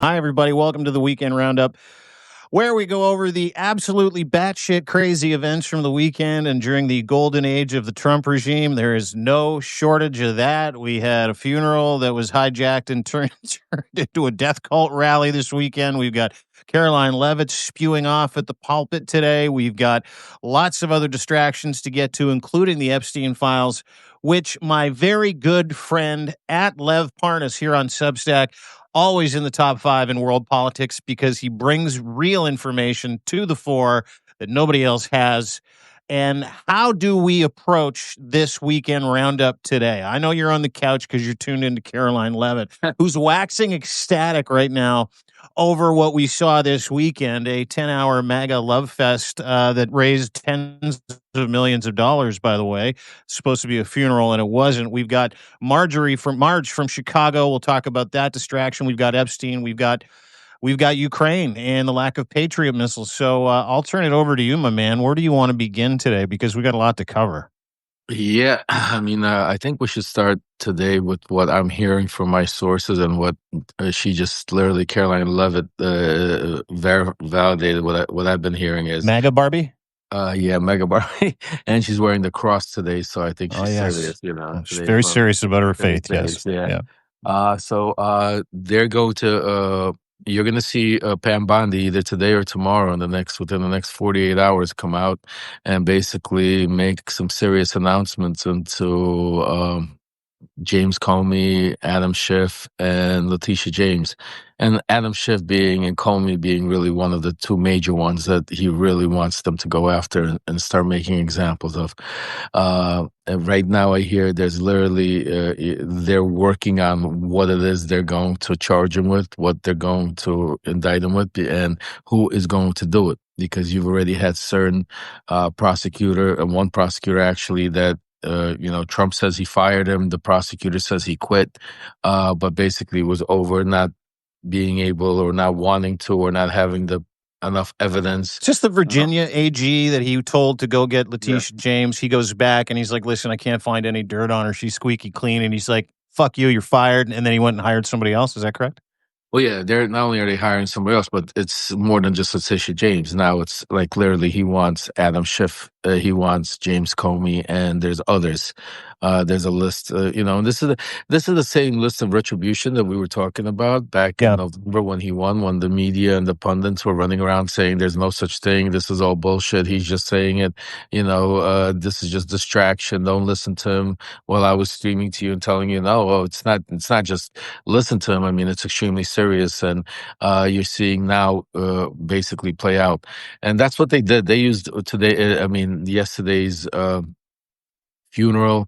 Hi, everybody. Welcome to the Weekend Roundup, where we go over the absolutely batshit crazy events from the weekend and during the golden age of the Trump regime. There is no shortage of that. We had a funeral that was hijacked and turned into a death cult rally this weekend. We've got Caroline Leavitt spewing off at the pulpit today. We've got lots of other distractions to get to, including the Epstein files, which my very good friend at Lev Parnas here on Substack, always in the top 5 in world politics because he brings real information to the fore that nobody else has. And how do we approach this weekend roundup today? I know you're on the couch because you're tuned into Caroline Leavitt, who's waxing ecstatic right now over what we saw this weekend, a 10-hour MAGA love fest that raised tens of millions of dollars, by the way. It's supposed to be a funeral, and it wasn't. We've got Marge from Chicago. We'll talk about that distraction. We've got Epstein. We've got Ukraine and the lack of Patriot missiles. So I'll turn it over to you, my man. Where do you want to begin today? Because we got a lot to cover. Yeah, I think we should start today with what I'm hearing from my sources and what she just literally, Caroline Leavitt, validated what I've been hearing is, MAGA Barbie? yeah, Mega Barbie, and she's wearing the cross today, so I think Oh, she's yes. serious, She's today very for serious about her faith, yes. days, yeah. Yeah. They're going to you're gonna see Pam Bondi either today or tomorrow within the next 48 hours come out and basically make some serious announcements into James Comey, Adam Schiff, and Letitia James. And Adam Schiff and Comey being really one of the two major ones that he really wants them to go after and start making examples of. And right now I hear there's literally, they're working on what it is they're going to charge him with, what they're going to indict him with, and who is going to do it. Because you've already had certain prosecutor, and one prosecutor actually that Trump says he fired him. The prosecutor says he quit, but basically was over not being able or not wanting to or not having enough evidence. It's just the Virginia AG that he told to go get Letitia James. He goes back and he's like, listen, I can't find any dirt on her. She's squeaky clean. And he's like, fuck you, you're fired. And then he went and hired somebody else. Is that correct? Well, yeah, they're not only are they hiring somebody else, but it's more than just Letitia James. Now it's like literally he wants Adam Schiff, he wants James Comey, and there's others. There's a list, and this is the same list of retribution that we were talking about back in November when he won. When the media and the pundits were running around saying there's no such thing, this is all bullshit. He's just saying it, this is just distraction. Don't listen to him. Well, I was screaming to you and telling you, no, well, it's not just listen to him. I mean, it's extremely serious, and you're seeing now basically play out, and that's what they did. They used today. Yesterday's funeral.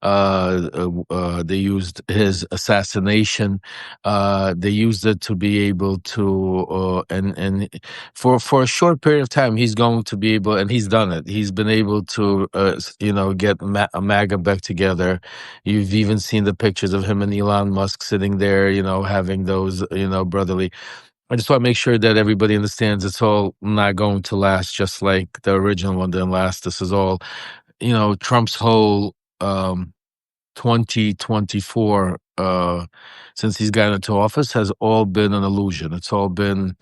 They used his assassination. They used it to be able to, and for a short period of time, he's going to be able, and he's done it. He's been able to, get MAGA back together. You've even seen the pictures of him and Elon Musk sitting there, having those, brotherly. I just want to make sure that everybody understands it's all not going to last just like the original one didn't last. This is all, Trump's whole 2024 since he's gotten into office has all been an illusion. It's all been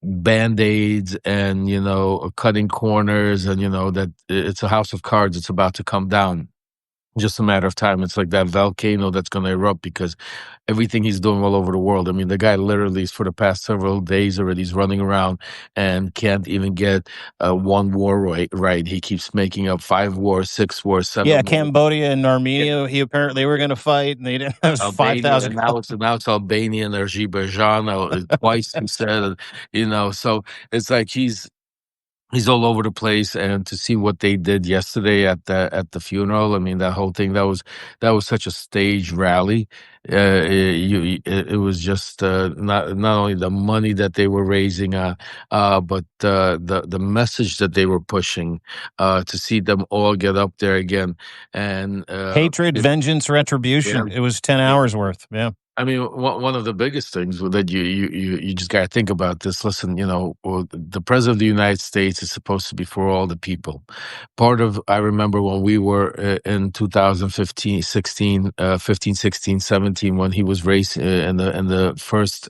band-aids and, cutting corners and, that it's a house of cards. It's about to come down. Just a matter of time. It's like that volcano that's going to erupt because everything he's doing all over the world. I mean, the guy literally for the past several days already is running around and can't even get one war right. He keeps making up 5 wars, 6 wars, 7 Yeah, wars. Cambodia and Armenia. He apparently they were going to fight, and they didn't have 5,000. Now it's Albania and Azerbaijan. Twice he said, So it's like he's all over the place, and to see what they did yesterday at the funeral, I mean, that whole thing, that was such a stage rally. It was just not only the money that they were raising, but the message that they were pushing, to see them all get up there again, and Hatred, vengeance, retribution. It was 10 hours worth. Yeah. I mean, one of the biggest things that you just got to think about this. Listen, well, the president of the United States is supposed to be for all the people. I remember when we were in 2015, 16, 15, 16, 17, when he was raised in the first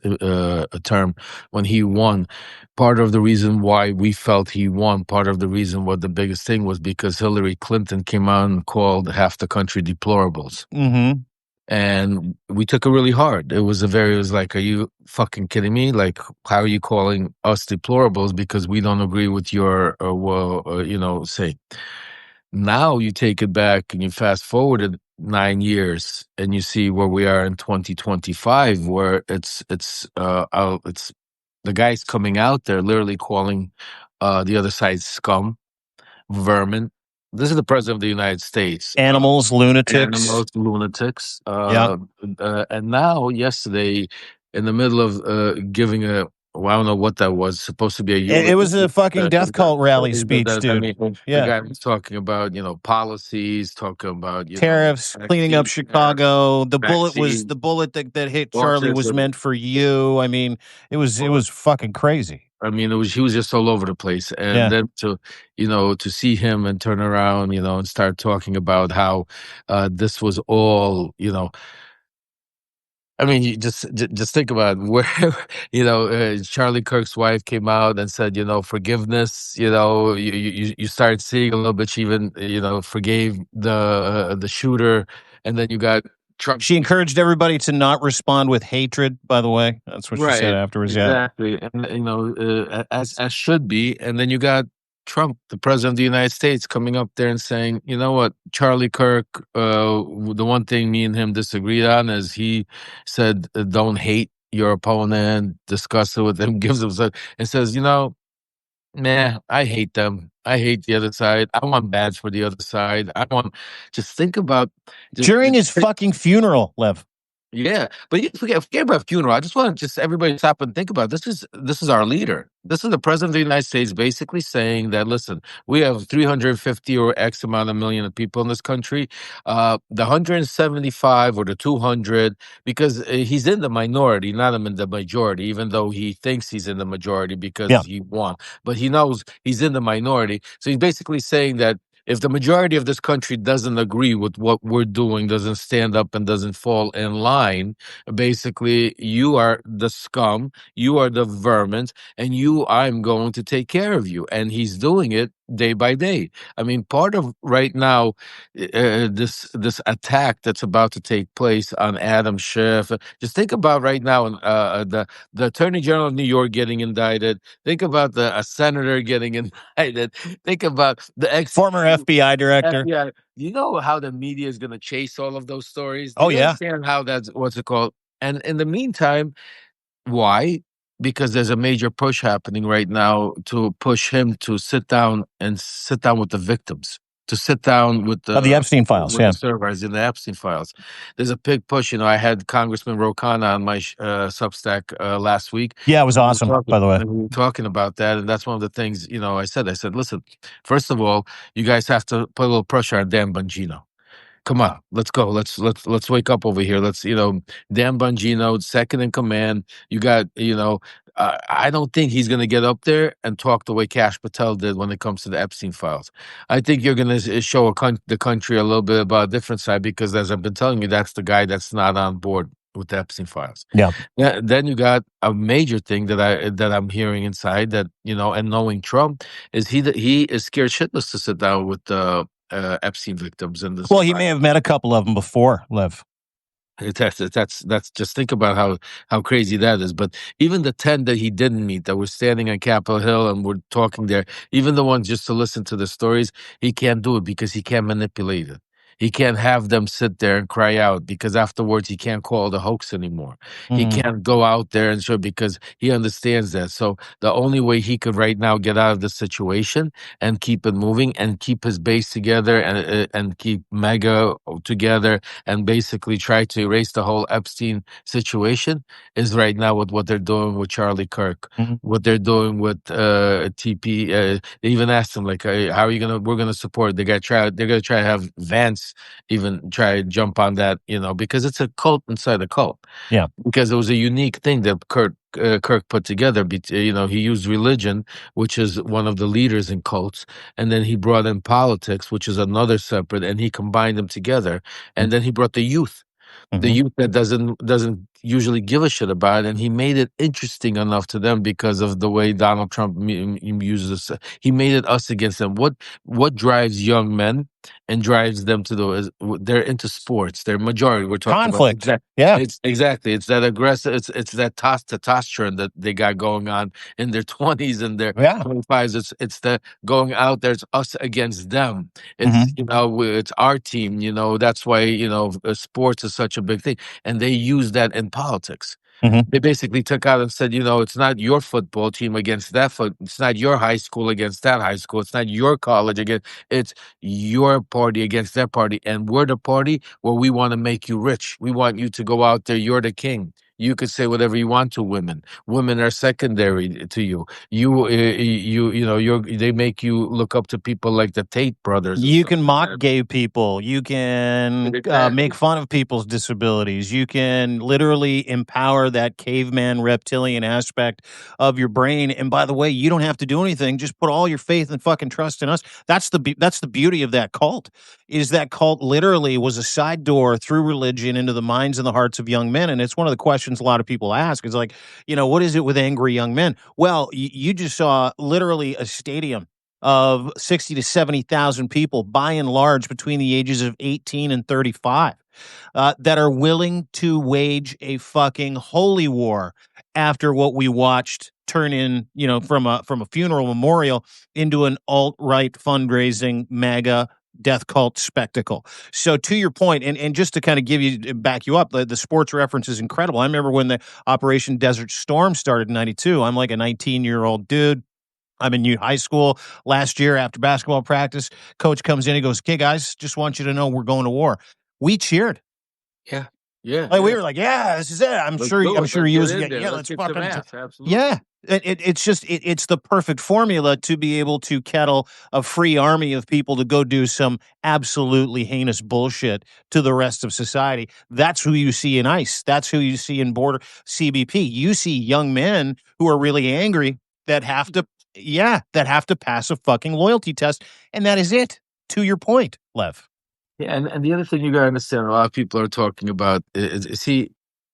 term, when he won. Part of the reason why we felt he won, part of the reason what the biggest thing was because Hillary Clinton came out and called half the country deplorables. Mm-hmm. And we took it really hard. It was like, are you fucking kidding me? Like, how are you calling us deplorables because we don't agree with your, say. Now you take it back and you fast forwarded 9 years and you see where we are in 2025, where it's the guys coming out there literally calling the other side scum, vermin. This is the president of the United States. Animals, lunatics. Lunatics. Yeah. And now, yesterday, in the middle of giving well, I don't know what that was, supposed to be a eulogy. It was a fucking death cult rally speech, dude. I mean, Yeah. the guy was talking about, policies, talking about, tariffs, cleaning up Chicago. The bullet was vaccine, the bullet that hit Charlie was meant for you. I mean, it was fucking crazy. I mean, he was just all over the place. And then to see him and turn around, and start talking about how this was all, I mean, you just think about where, Charlie Kirk's wife came out and said, forgiveness, you start seeing a little bit, she even, forgave the shooter. And then you got Trump. She encouraged everybody to not respond with hatred, by the way. That's what she said afterwards. Exactly. Yeah. And, as should be. And then you got Trump, the president of the United States, coming up there and saying, you know what, Charlie Kirk, the one thing me and him disagreed on is he said, don't hate your opponent, discuss it with him, gives him, and says, man, I hate them. I hate the other side. I want bad for the other side. Just think about. During his fucking funeral, Lev. Yeah, but you forget about funeral. I just want to everybody stop and think about this is our leader. This is the president of the United States basically saying that, listen, we have 350 or X amount of million of people in this country. The 175 or the 200, because he's in the minority, not in the majority, even though he thinks he's in the majority because he won. But he knows he's in the minority. So he's basically saying that if the majority of this country doesn't agree with what we're doing, doesn't stand up and doesn't fall in line, basically, you are the scum, you are the vermin, and I'm going to take care of you. And he's doing it day by day. I mean, part of right now, this attack that's about to take place on Adam Schiff. Just think about right now, the Attorney General of New York getting indicted. Think about a senator getting indicted. Think about the former FBI director. FBI. You know how the media is going to chase all of those stories? Do you understand how that's what's it called? And in the meantime, why? Because there's a major push happening right now to push him to sit down with the victims, to sit down with the Epstein files, the servers in the Epstein files. There's a big push. I had Congressman Ro Khanna on my Substack last week. Yeah, it was awesome, by the way. We were talking about that, and that's one of the things, I said, listen, first of all, you guys have to put a little pressure on Dan Bongino. Come on, let's go. Let's wake up over here. Let's, Dan Bongino, second in command. You got, I don't think he's going to get up there and talk the way Kash Patel did when it comes to the Epstein files. I think you're going to show the country a little bit about a different side because, as I've been telling you, that's the guy that's not on board with the Epstein files. Yeah. Then you got a major thing that I'm hearing inside that, and knowing Trump is he is scared shitless to sit down with the Epstein victims in this. Well, he may have met a couple of them before, Lev. That's just think about how crazy that is. But even the 10 that he didn't meet that were standing on Capitol Hill and were talking there, even the ones just to listen to the stories, he can't do it because he can't manipulate it. He can't have them sit there and cry out because afterwards he can't call it a hoax anymore. He can't go out there and show because he understands that. So the only way he could right now get out of this situation and keep it moving and keep his base together and keep MAGA together and basically try to erase the whole Epstein situation is right now with what they're doing with Charlie Kirk, what they're doing with TP. They even asked him like, "How are you we're gonna support?" They're gonna try to have Vance Democrats even try to jump on that, because it's a cult inside a cult. Yeah. Because it was a unique thing that Kirk put together. He used religion, which is one of the leaders in cults, and then he brought in politics, which is another separate, and he combined them together. And then he brought the youth, the Mm-hmm. youth that doesn't usually give a shit about it, and he made it interesting enough to them because of the way Donald Trump uses this. He made it us against them. What drives young men and drives them to they're into sports. They're majority. We're talking about Conflict. Yeah. it's exactly. It's that aggressive. It's that testosterone that they got going on in their 20s and their Yeah. 25s. It's the going out there. It's us against them. It's Mm-hmm. it's our team. That's why sports is such a big thing, and they use that in politics. Mm-hmm. They basically took out and said, it's not your football team against it's not your high school against that high school. It's not your college against, it's your party against their party. And we're the party where we want to make you rich. We want you to go out there. You're the king. You could say whatever you want to women. Women are secondary to you. They make you look up to people like the Tate brothers and You stuff can like mock that. gay people. You can make Exactly. fun of people's disabilities. You can literally empower that caveman reptilian aspect of your brain. And by the way, you don't have to do anything. Just put all your faith and fucking trust in us. That's the beauty of that cult. Is that cult literally was a side door through religion into the minds and the hearts of young men. And it's one of the questions a lot of people ask. Is like, what is it with angry young men? Well, you just saw literally a stadium of 60 to 70,000 people, by and large, between the ages of 18 and 35, that are willing to wage a fucking holy war after what we watched turn in, from a funeral memorial into an alt-right fundraising MAGA death cult spectacle. So to your point, and just to kind of back you up, the sports reference is incredible. I remember when the Operation Desert Storm started in 92. I'm like a 19-year-old dude. I'm in high school last year after basketball practice. Coach comes in, he goes, "Okay, guys, just want you to know we're going to war." We cheered. Yeah. Yeah. Like we Yeah. were like, "Yeah, this is it." I'm Let's sure. do I'm it. sure Let's you get was in again. there. Yeah, Let's let's kick some fucking. ass. Absolutely. Yeah, it's just it's the perfect formula to be able to kettle a free army of people to go do some absolutely heinous bullshit to the rest of society. That's who you see in ICE. That's who you see in border CBP. You see young men who are really angry that have to, that have to pass a fucking loyalty test, and that is it. To your point, Lev. Yeah, and the other thing you gotta understand, a lot of people are talking about see,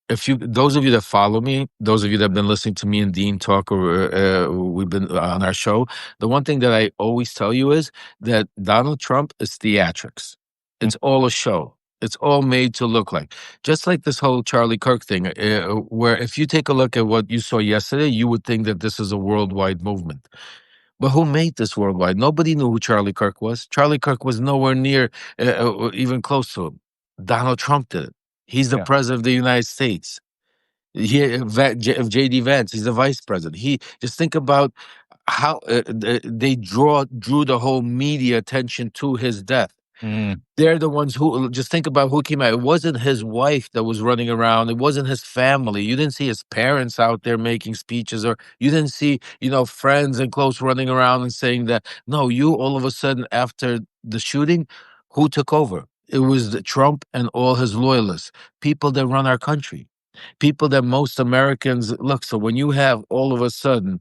if you those of you that follow me, those of you that have been listening to me and Dean talk, or we've been on our show, the one thing that I always tell you is that Donald Trump is theatrics. It's all a show. It's all made to look like, just like this whole Charlie Kirk thing, where if you take a look at what you saw yesterday, you would think that this is a worldwide movement. But who made this worldwide? Nobody knew who Charlie Kirk was. Charlie Kirk was nowhere near, even close to him. Donald Trump did it. He's the Yeah. president of the United States. JD Vance, he's the vice president. He just think about how they drew the whole media attention to his death. Mm. They're the ones who just think about who came out. It wasn't his wife that was running around. It wasn't his family. You didn't see his parents out there making speeches, or you didn't see, friends and close running around and saying that. No, you all of a sudden after the shooting, who took over? It was Trump and all his loyalists, people that run our country, people that most Americans look. So when you have all of a sudden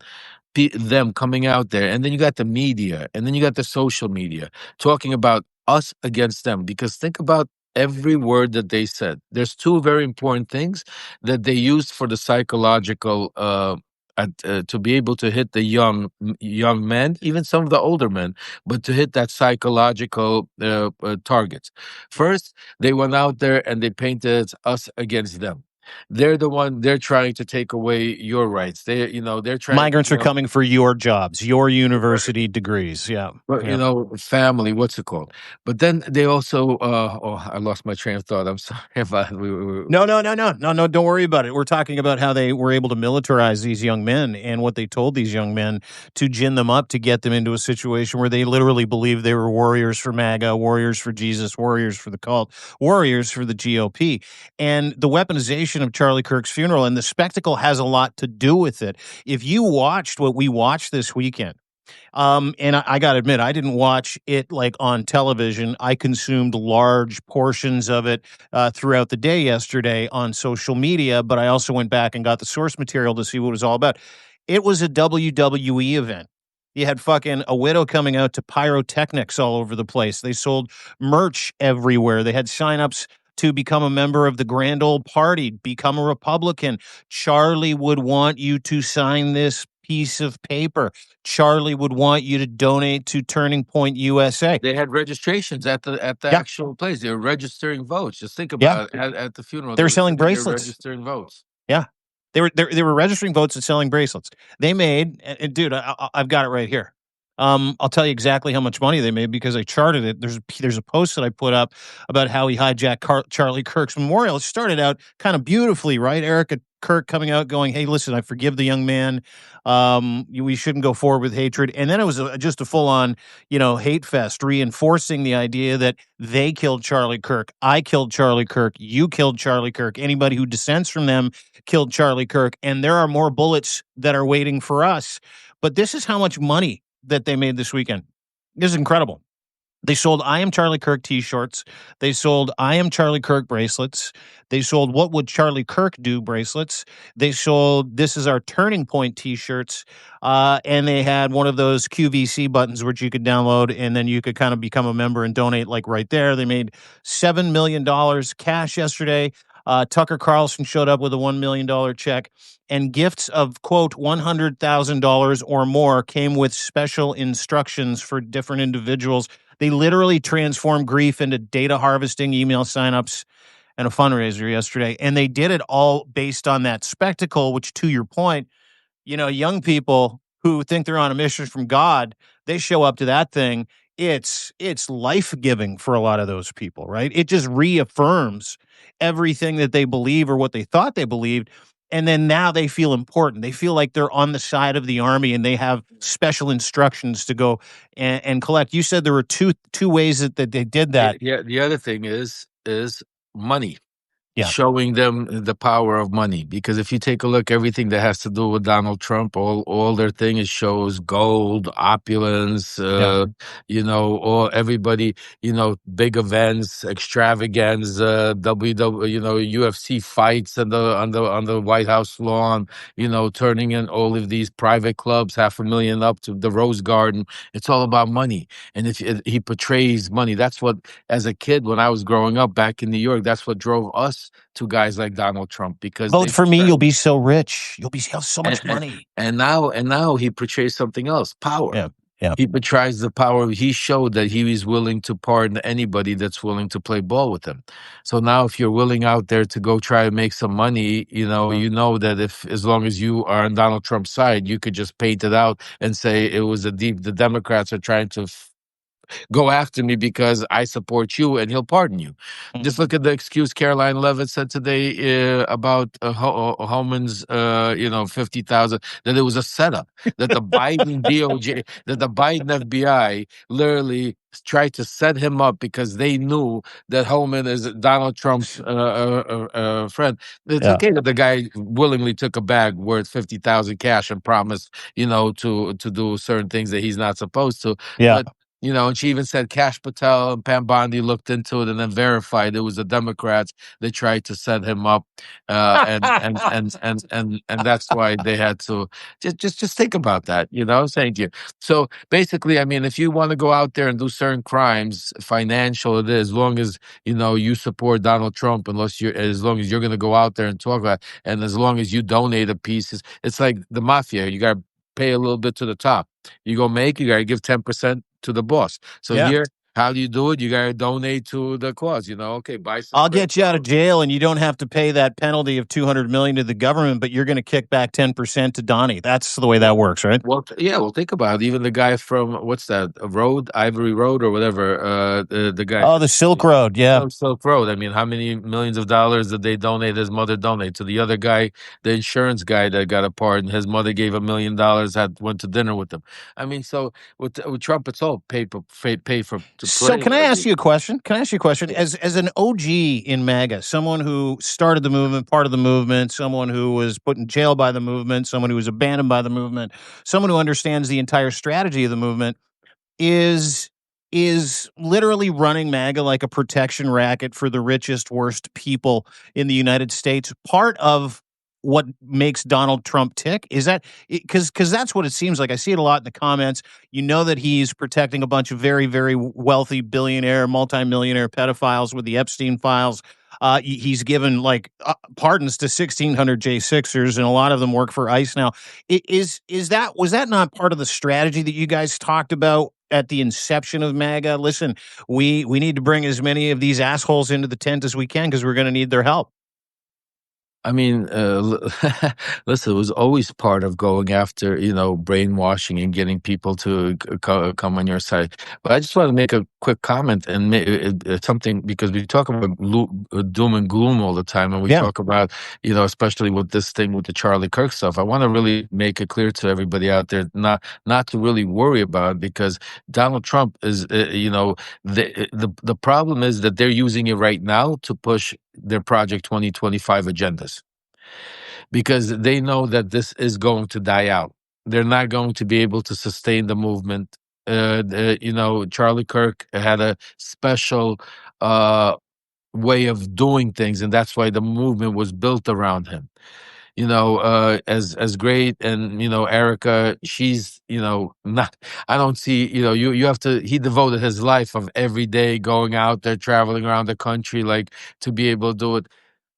them coming out there, and then you got the media, and then you got the social media talking about us against them, because think about every word that they said. There's two very important things that they used for the psychological to be able to hit the young men, even some of the older men, but to hit that psychological targets. First, they went out there and they painted us against them. They're the one. They're trying to take away your rights. They're trying. Migrants are coming for your jobs, your Right. university degrees. Yeah. But Yeah. family. What's it called? But then they also. Oh, I lost my train of thought. I'm sorry about. No, no, no, no, no, no. Don't worry about it. We're talking about how they were able to militarize these young men and what they told these young men to gin them up to get them into a situation where they literally believed they were warriors for MAGA, warriors for Jesus, warriors for the cult, warriors for the GOP. And the weaponization of Charlie Kirk's funeral and the spectacle has a lot to do with it. If you watched what we watched this weekend, And I got to admit, I didn't watch it like on television. I consumed large portions of it throughout the day yesterday on social media, but I also went back and got the source material to see what it was all about. It was a WWE event. You had fucking a widow coming out to pyrotechnics all over the place. They sold merch everywhere. They had signups to become a member of the grand old party, become a Republican. Charlie would want you to sign this piece of paper. Charlie would want you to donate to Turning Point USA. They had registrations at the Yeah, actual place. They were registering votes. Just think yeah. about it. At the funeral, They they were were selling sitting there bracelets. registering votes. Yeah. They were registering votes and selling bracelets. They made and dude, I've got it right here. I'll tell you exactly how much money they made because I charted it. There's a post that I put up about how he hijacked Charlie Kirk's memorial. It started out kind of beautifully, right? Erica Kirk coming out going, "Hey, listen, I forgive the young man. We shouldn't go forward with hatred." And then it was just a full on, hate fest, reinforcing the idea that they killed Charlie Kirk. I killed Charlie Kirk. You killed Charlie Kirk. Anybody who dissents from them killed Charlie Kirk, and there are more bullets that are waiting for us. But this is how much money that they made this weekend. This is incredible. They sold I Am Charlie Kirk t-shirts. They sold I Am Charlie Kirk bracelets. They sold What Would Charlie Kirk Do bracelets. They sold This Is Our Turning Point t-shirts. And they had one of those QVC buttons which you could download and then you could kind of become a member and donate like right there. They made $7 million cash yesterday. Tucker Carlson showed up with a $1 million check, and gifts of, quote, $100,000 or more came with special instructions for different individuals. They literally transformed grief into data harvesting, email signups, and a fundraiser yesterday. And they did it all based on that spectacle, which, to your point, young people who think they're on a mission from God, they show up to that thing. It's life-giving for a lot of those people, right? It just reaffirms everything that they believe or what they thought they believed. And then now they feel important. They feel like they're on the side of the army and they have special instructions to go and collect. You said there were two ways that they did that. Yeah. The other thing is money. Yeah, Showing them the power of money. Because if you take a look, everything that has to do with Donald Trump, all their thing is shows gold, opulence, yeah. or everybody, big events, extravagance, WW, UFC fights on the White House lawn, turning in all of these private clubs, $500,000 up to the Rose Garden. It's all about money. And if he portrays money, that's what, as a kid, when I was growing up back in New York, that's what drove us to guys like Donald Trump because Vote for me, you'll be so rich. You'll have so much and, money. and now he portrays something else, power. Yeah, yeah. He portrays the power. He showed that he is willing to pardon anybody that's willing to play ball with him. So now if you're willing out there to go try to make some money, you know that if as long as you are on Donald Trump's side, you could just paint it out and say it was the Democrats are trying to go after me because I support you, and he'll pardon you. Just look at the excuse Caroline Levitt said today about Homan's, 50,000, that it was a setup, that the Biden DOJ, that the Biden FBI literally tried to set him up because they knew that Homan is Donald Trump's friend. It's okay that the guy willingly took a bag worth 50,000 cash and promised, to do certain things that he's not supposed to. Yeah. But and she even said Cash Patel and Pam Bondi looked into it and then verified it was the Democrats that tried to set him up, and that's why they had to just think about that. Saying to you. So basically, I mean, if you want to go out there and do certain crimes, financial, it is, as long as you support Donald Trump, as long as you're going to go out there and talk about, and as long as you donate a piece, it's like the mafia. You got to pay a little bit to the top. You got to give 10% to the boss. So here, how do you do it? You got to donate to the cause. Okay, buy some. I'll get you out of jail, and you don't have to pay that penalty of $200 million to the government, but you're going to kick back 10% to Donnie. That's the way that works, right? Well, yeah. Well, think about it. Even the guy from what's that road, Ivory Road, or whatever. The guy. Oh, the Silk Road. Yeah. Silk Road. I mean, how many millions of dollars did they donate? His mother donate to the other guy, the insurance guy that got a pardon. His mother gave $1 million. Went to dinner with him. I mean, so with Trump, it's all pay for to So play. can I ask you a question? Can I ask you a question? As an OG in MAGA, someone who started the movement, part of the movement, someone who was put in jail by the movement, someone who was abandoned by the movement, someone who understands the entire strategy of the movement, is literally running MAGA like a protection racket for the richest, worst people in the United States part of what makes Donald Trump tick? Is that because that's what it seems like? I see it a lot in the comments. You know that he's protecting a bunch of very, very wealthy billionaire, multimillionaire pedophiles with the Epstein files. He's given like pardons to 1,600 J6ers, and a lot of them work for ICE now. Is that was that not part of the strategy that you guys talked about at the inception of MAGA? Listen, we need to bring as many of these assholes into the tent as we can because we're going to need their help. I mean, listen, it was always part of going after, brainwashing and getting people to come on your side. But I just want to make a quick comment and something, because we talk about doom and gloom all the time, and we Yeah. talk about, especially with this thing with the Charlie Kirk stuff. I want to really make it clear to everybody out there not to really worry about it, because Donald Trump is, the problem is that they're using it right now to push their Project 2025 agendas, because they know that this is going to die out. They're not going to be able to sustain the movement. Charlie Kirk had a special way of doing things, and that's why the movement was built around him. As great, and Erica, she's not. I don't see. You have to. He devoted his life of every day going out there, traveling around the country, like, to be able to do it.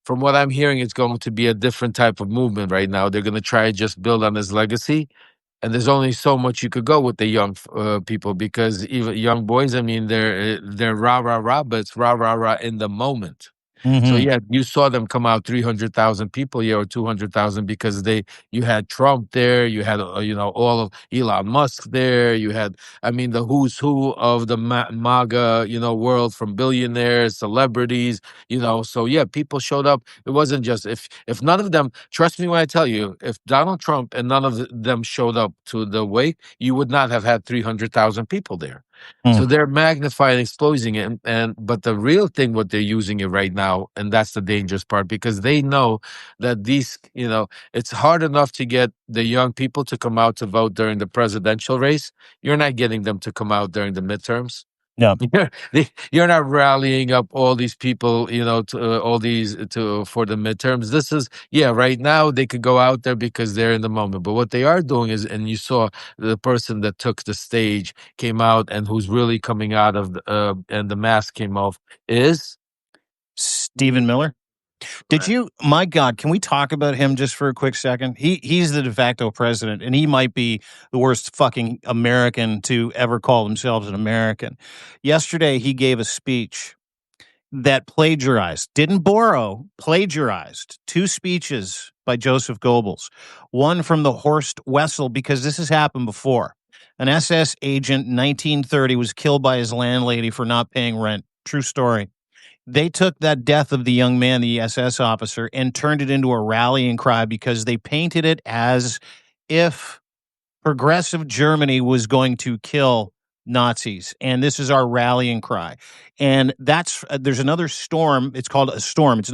From what I'm hearing, it's going to be a different type of movement right now. They're going to try to just build on his legacy. And there's only so much you could go with the young people, because even young boys, I mean, they're rah, rah, rah, but it's rah, rah, rah in the moment. So Mm-hmm. yeah, you saw them come out 300,000 people, yeah, or 200,000, because you had Trump there, you had all of Elon Musk there, you had, I mean, the who's who of the MAGA world, from billionaires, celebrities, so yeah, people showed up. It wasn't just, if none of them, trust me when I tell you, if Donald Trump and none of them showed up to the wake, you would not have had 300,000 people there. Mm. So they're magnifying, exposing it, but the real thing, what they're using it right now, and that's the dangerous part, because they know that it's hard enough to get the young people to come out to vote during the presidential race. You're not getting them to come out during the midterms. Yeah. You're not rallying up all these people, to all these to for the midterms. This is, yeah, right now they could go out there because they're in the moment. But what they are doing is, and you saw the person that took the stage came out, and who's really coming out of and the mask came off, is Stephen Miller. Did right. you? My God, can we talk about him just for a quick second? He's the de facto president, and he might be the worst fucking American to ever call themselves an American. Yesterday, he gave a speech that plagiarized, didn't borrow, plagiarized two speeches by Joseph Goebbels. One from the Horst Wessel, because this has happened before. An SS agent in 1930 was killed by his landlady for not paying rent. True story. They took that death of the young man, the SS officer, and turned it into a rallying cry because they painted it as if progressive Germany was going to kill Nazis, and this is our rallying cry. And that's there's another storm. It's called a storm. It's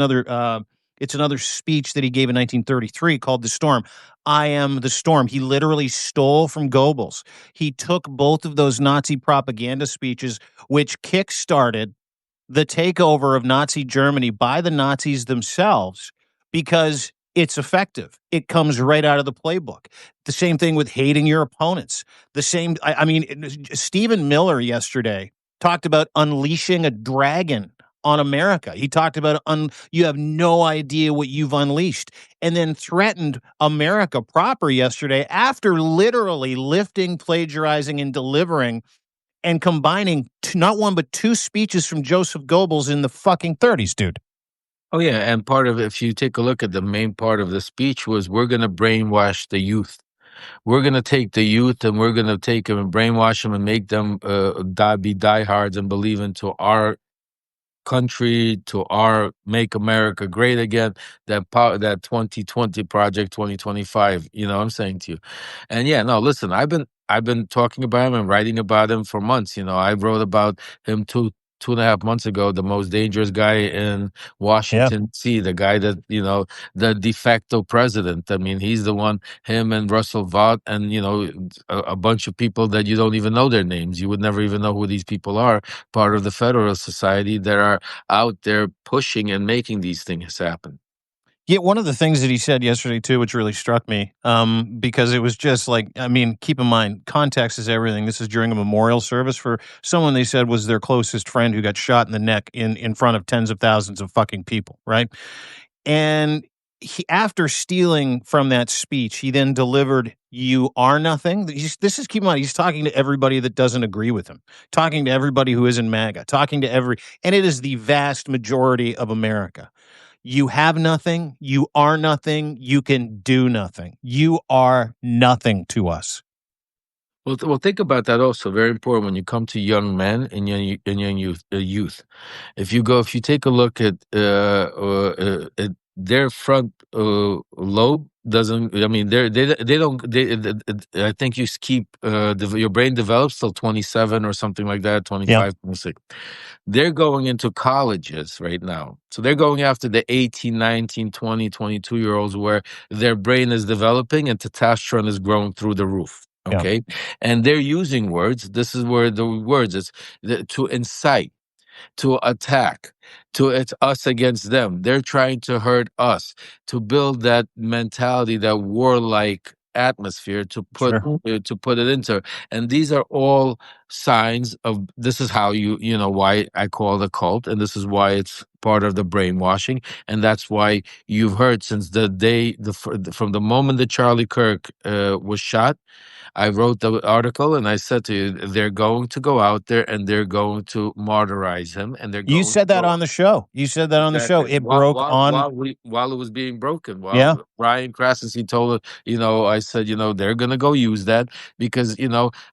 another speech that he gave in 1933 called the Storm. I am the storm. He literally stole from Goebbels. He took both of those Nazi propaganda speeches, which kickstarted the takeover of Nazi Germany by the Nazis themselves, because it's effective. It comes right out of the playbook. The same thing with hating your opponents. The same, I mean, Stephen Miller yesterday talked about unleashing a dragon on America. He talked about you have no idea what you've unleashed, and then threatened America proper yesterday after literally lifting, plagiarizing, and delivering and combining not one but two speeches from Joseph Goebbels in the fucking 30s, dude. Oh yeah, and part of, if you take a look at the main part of the speech, was, we're going to brainwash the youth. We're going to take the youth, and we're going to take them and brainwash them and make them be diehards and believe into our country, to our make America great again, that 2020 project 2025, I'm saying to you. And yeah, no, listen, I've been talking about him and writing about him for months. I wrote about him 2.5 months ago, the most dangerous guy in Yeah. Washington D.C., the guy that, the de facto president. I mean, he's the one, him and Russell Vought, and, a bunch of people that you don't even know their names. You would never even know who these people are, part of the Federalist Society, that are out there pushing and making these things happen. Yeah, one of the things that he said yesterday too, which really struck me, because it was just like, I mean, keep in mind, context is everything. This is during a memorial service for someone they said was their closest friend who got shot in the neck in front of tens of thousands of fucking people, right? And after stealing from that speech, he then delivered "You are nothing." This is, keep in mind, he's talking to everybody that doesn't agree with him, talking to everybody who isn't MAGA, talking to and it is the vast majority of America. You have nothing. You are nothing. You can do nothing. You are nothing to us. Well, think about that also. Very important when you come to young men and young youth. If you take a look at their front lobe doesn't. I mean, they don't. I think you keep your brain develops till 27 or something like that. Yeah. 25, 26. They're going into colleges right now, so they're going after the 18, 19, 20, 22 year olds where their brain is developing and testosterone is growing through the roof. Yeah. Okay, and they're using words. This is where the words is to incite, to attack, to it's us against them. They're trying to hurt us, to build that mentality, that warlike atmosphere, Sure. to put it into. And these are all signs of, this is how why I call it a cult, and this is why it's part of the brainwashing, and that's why you've heard since the day from the moment that Charlie Kirk was shot. I wrote the article and I said to you, they're going to go out there and they're going to martyrize him, and they're You going to said that go on the show. You said that on the show. exactly It broke on. while it was being broken, Yeah. while Ryan Krasinski told it. I said, they're going to go use that because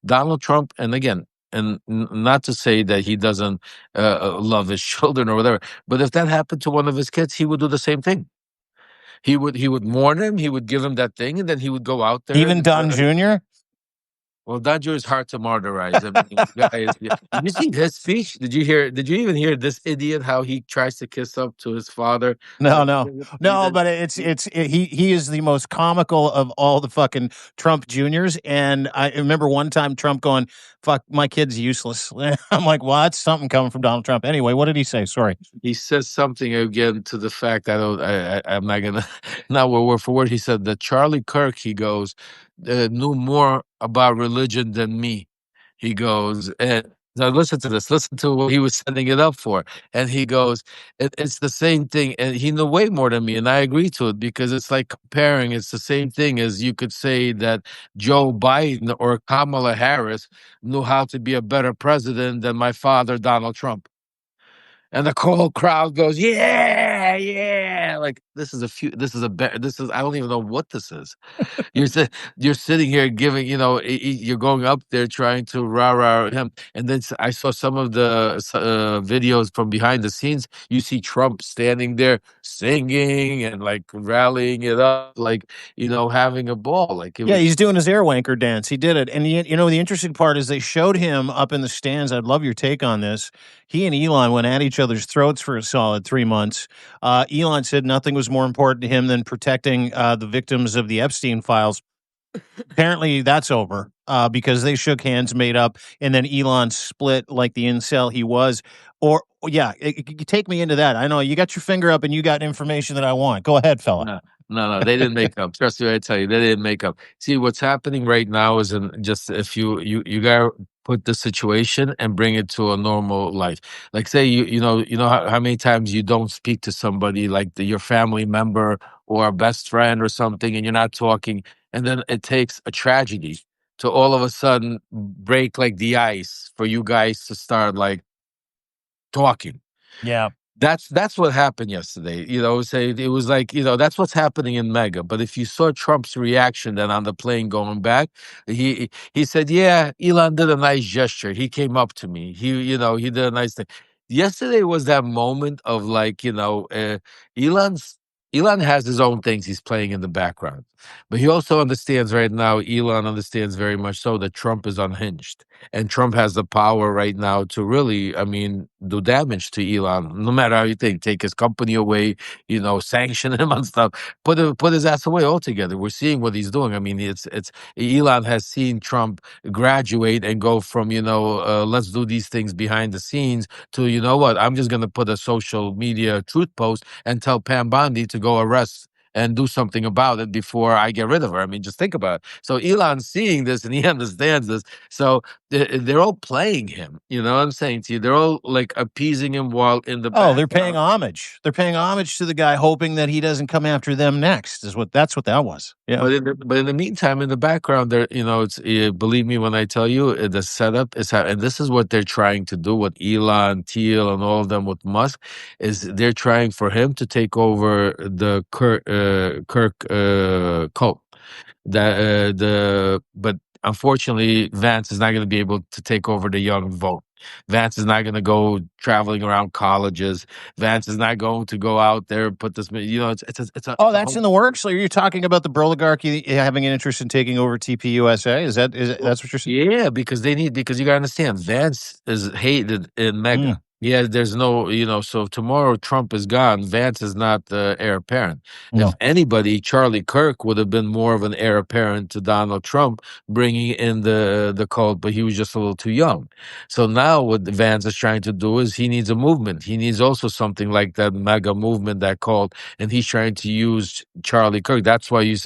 Donald Trump, and again. And not to say that he doesn't love his children or whatever, but if that happened to one of his kids, he would do the same thing. He would mourn him. He would give him that thing, and then he would go out there Even and Don Jr. well, Danjo is hard to martyrize. I mean, did you see his speech? Did you hear? Did you even hear this idiot how he tries to kiss up to his father? No, And no, no. But he is the most comical of all the fucking Trump juniors. And I remember one time Trump going, "Fuck, my kid's useless." I'm like, "Well, that's something coming from Donald Trump." Anyway, what did he say? Sorry. he says something again to the fact I'm not gonna not word for word. He said that Charlie Kirk, he goes, knew more about religion than me. He goes, and now listen to this. Listen to what he was setting it up for. And he goes, it's the same thing. And he knew way more than me. And I agree to it because it's like comparing. It's the same thing as you could say that Joe Biden or Kamala Harris knew how to be a better president than my father, Donald Trump. And the whole crowd goes, yeah, yeah. Like this is, I don't even know what this is. You're you're sitting here giving, you're going up there trying to rah him, and then I saw some of the videos from behind the scenes. You see Trump standing there singing and like rallying it up, like having a ball. Like it Yeah, was. he's doing his airwanker dance. He did it. And the interesting part is they showed him up in the stands. I'd love your take on this. He and Elon went at each other's throats for a solid 3 months. Elon said nothing was more important to him than protecting the victims of the Epstein files. Apparently, that's over because they shook hands, made up, and then Elon split like the incel he was. Or, yeah, take me into that. I know you got your finger up and you got information that I want. Go ahead, fella. No, no, they didn't make up. Trust me, I tell you, they didn't make up. See, what's happening right now is just if you gotta put the situation and bring it to a normal life. Like say you know how many times you don't speak to somebody like your family member or a best friend or something, and you're not talking, and then it takes a tragedy to all of a sudden break like the ice for you guys to start like talking. Yeah. That's what happened yesterday. Say it was like, that's what's happening in Mega. But if you saw Trump's reaction then on the plane going back, he said, "Yeah, Elon did a nice gesture. He came up to me. He did a nice thing." Yesterday was that moment of like, Elon's Elon has his own things he's playing in the background. But he also understands right now, Elon understands very much so that Trump is unhinged. And Trump has the power right now to really, I mean, do damage to Elon, no matter how you think. Take his company away, sanction him on stuff, put his ass away altogether. We're seeing what he's doing. I mean, it's Elon has seen Trump graduate and go from, let's do these things behind the scenes to, you know what, I'm just gonna put a social media truth post and tell Pam Bondi to go arrest and do something about it before I get rid of her. I mean, just think about it. So Elon's seeing this and he understands this. So they're all playing him. You know what I'm saying to you? They're all like appeasing him while in the Oh, they're paying background. homage. They're paying homage to the guy, hoping that he doesn't come after them next. That's what that was. Yeah. But in the meantime, in the background, there, it's believe me when I tell you, the setup is and this is what they're trying to do with Elon, Thiel, and all of them with Musk, is they're trying for him to take over the Kirk cult. But unfortunately, Vance is not going to be able to take over the young vote. Vance is not going to go traveling around colleges. Vance is not going to go out there and put this. Oh, It's a that's whole. in the works. So you're talking about the oligarchy having an interest in taking over TPUSA? That's what you're saying? Yeah, because you gotta understand, Vance is hated in Mm, Mega. Yeah, there's no, so tomorrow Trump is gone. Vance is not the heir apparent. If no. anybody, Charlie Kirk would have been more of an heir apparent to Donald Trump, bringing in the cult, but he was just a little too young. So now what Vance is trying to do is he needs a movement. He needs also something like that Mega movement, that cult, and he's trying to use Charlie Kirk. That's why you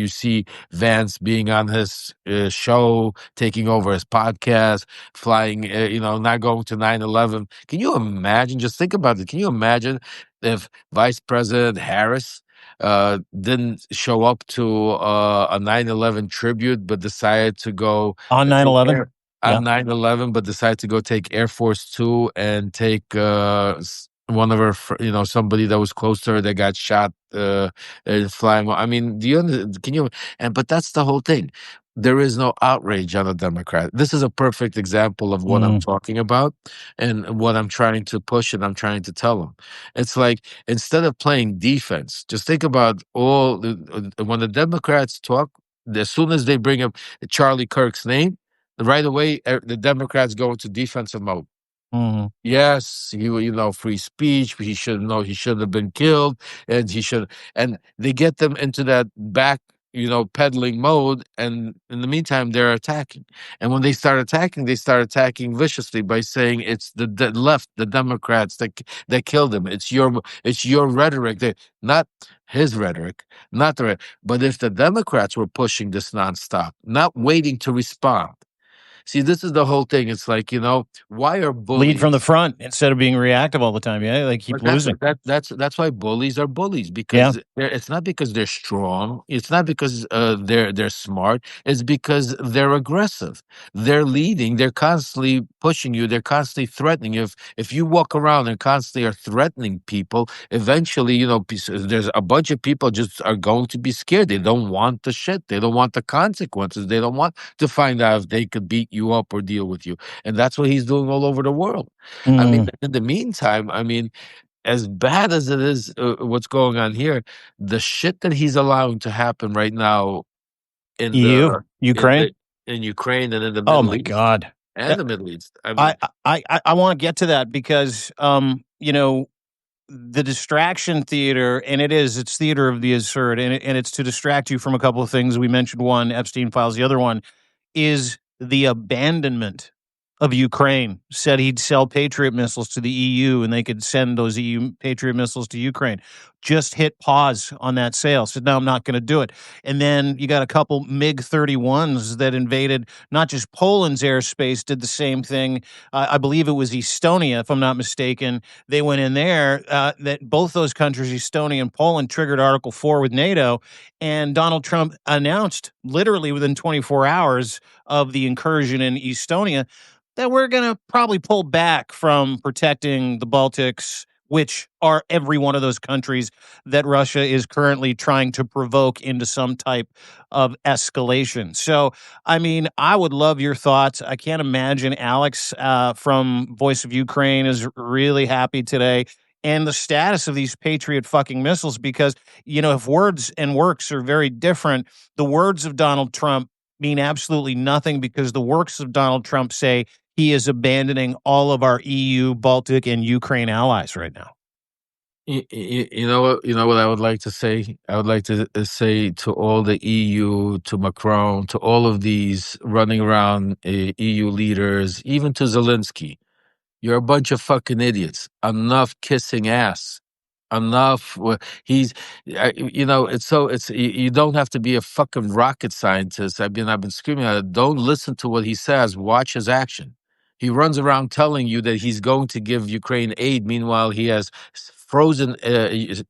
see Vance being on his show, taking over his podcast, flying, not going to 9/11. Can you imagine? Just think about it. Can you imagine if Vice President Harris didn't show up to a 9/11 tribute, but decided to go On take 9/11? air Yeah. on 9/11, but decided to go take Air Force Two and take one of her, somebody that was close to her that got shot flying. I mean, can you? But that's the whole thing. There is no outrage on a Democrat. This is a perfect example of what I'm Mm. talking about and what I'm trying to push and I'm trying to tell them. It's like, instead of playing defense, just think about when the Democrats talk, as soon as they bring up Charlie Kirk's name, right away, the Democrats go into defensive mode. Mm. Yes, free speech. He shouldn't have been killed, and and they get them into that back, peddling mode. And in the meantime, they're attacking. And when they start attacking viciously by saying it's the left, the Democrats that killed him. It's your rhetoric, not his rhetoric, not the. But if the Democrats were pushing this nonstop, not waiting to respond. See, this is the whole thing. It's like, why are Lead from the bullies? front instead of being reactive all the time. Yeah. They keep But that's losing. that's why bullies are bullies, Yeah. because it's not because they're strong. It's not because they're smart. It's because they're aggressive. They're leading. They're constantly pushing you. They're constantly threatening you. If you walk around and constantly are threatening people, eventually, there's a bunch of people just are going to be scared. They don't want the shit. They don't want the consequences. They don't want to find out if they could beat you up or deal with you. And that's what he's doing all over the world. I mean, Mm. in the meantime, I mean, as bad as it is, what's going on here, the shit that he's allowing to happen right now in EU, the in Ukraine. the in Ukraine and in the Oh Middle my East God. and the Middle East. I I mean, I want to get to that because the distraction theater, and it's theater of the absurd, and it's to distract you from a couple of things. We mentioned one, Epstein files. The other one is the abandonment of Ukraine. Said he'd sell Patriot missiles to the EU and they could send those EU Patriot missiles to Ukraine. Just hit pause on that sale. Said, no, I'm not going to do it. And then you got a couple MiG 31s that invaded not just Poland's airspace, did the same thing. I believe it was Estonia, if I'm not mistaken. They went in there. That both those countries, Estonia and Poland, triggered Article 4 with NATO. And Donald Trump announced literally within 24 hours of the incursion in Estonia that we're going to probably pull back from protecting the Baltics, which are every one of those countries that Russia is currently trying to provoke into some type of escalation. So, I mean, I would love your thoughts. I can't imagine Alex from Voice of Ukraine is really happy today. and the status of these Patriot fucking missiles. Because, if words and works are very different, the words of Donald Trump mean absolutely nothing, because the works of Donald Trump say he is abandoning all of our EU, Baltic, and Ukraine allies right now. You know what? You know what I would like to say. I would like to say to all the EU, to Macron, to all of these running around EU leaders, even to Zelensky. You're a bunch of fucking idiots. Enough kissing ass. Enough. You don't have to be a fucking rocket scientist. I've been screaming at it. Don't listen to what he says. Watch his action. He runs around telling you that he's going to give Ukraine aid. Meanwhile, he has frozen,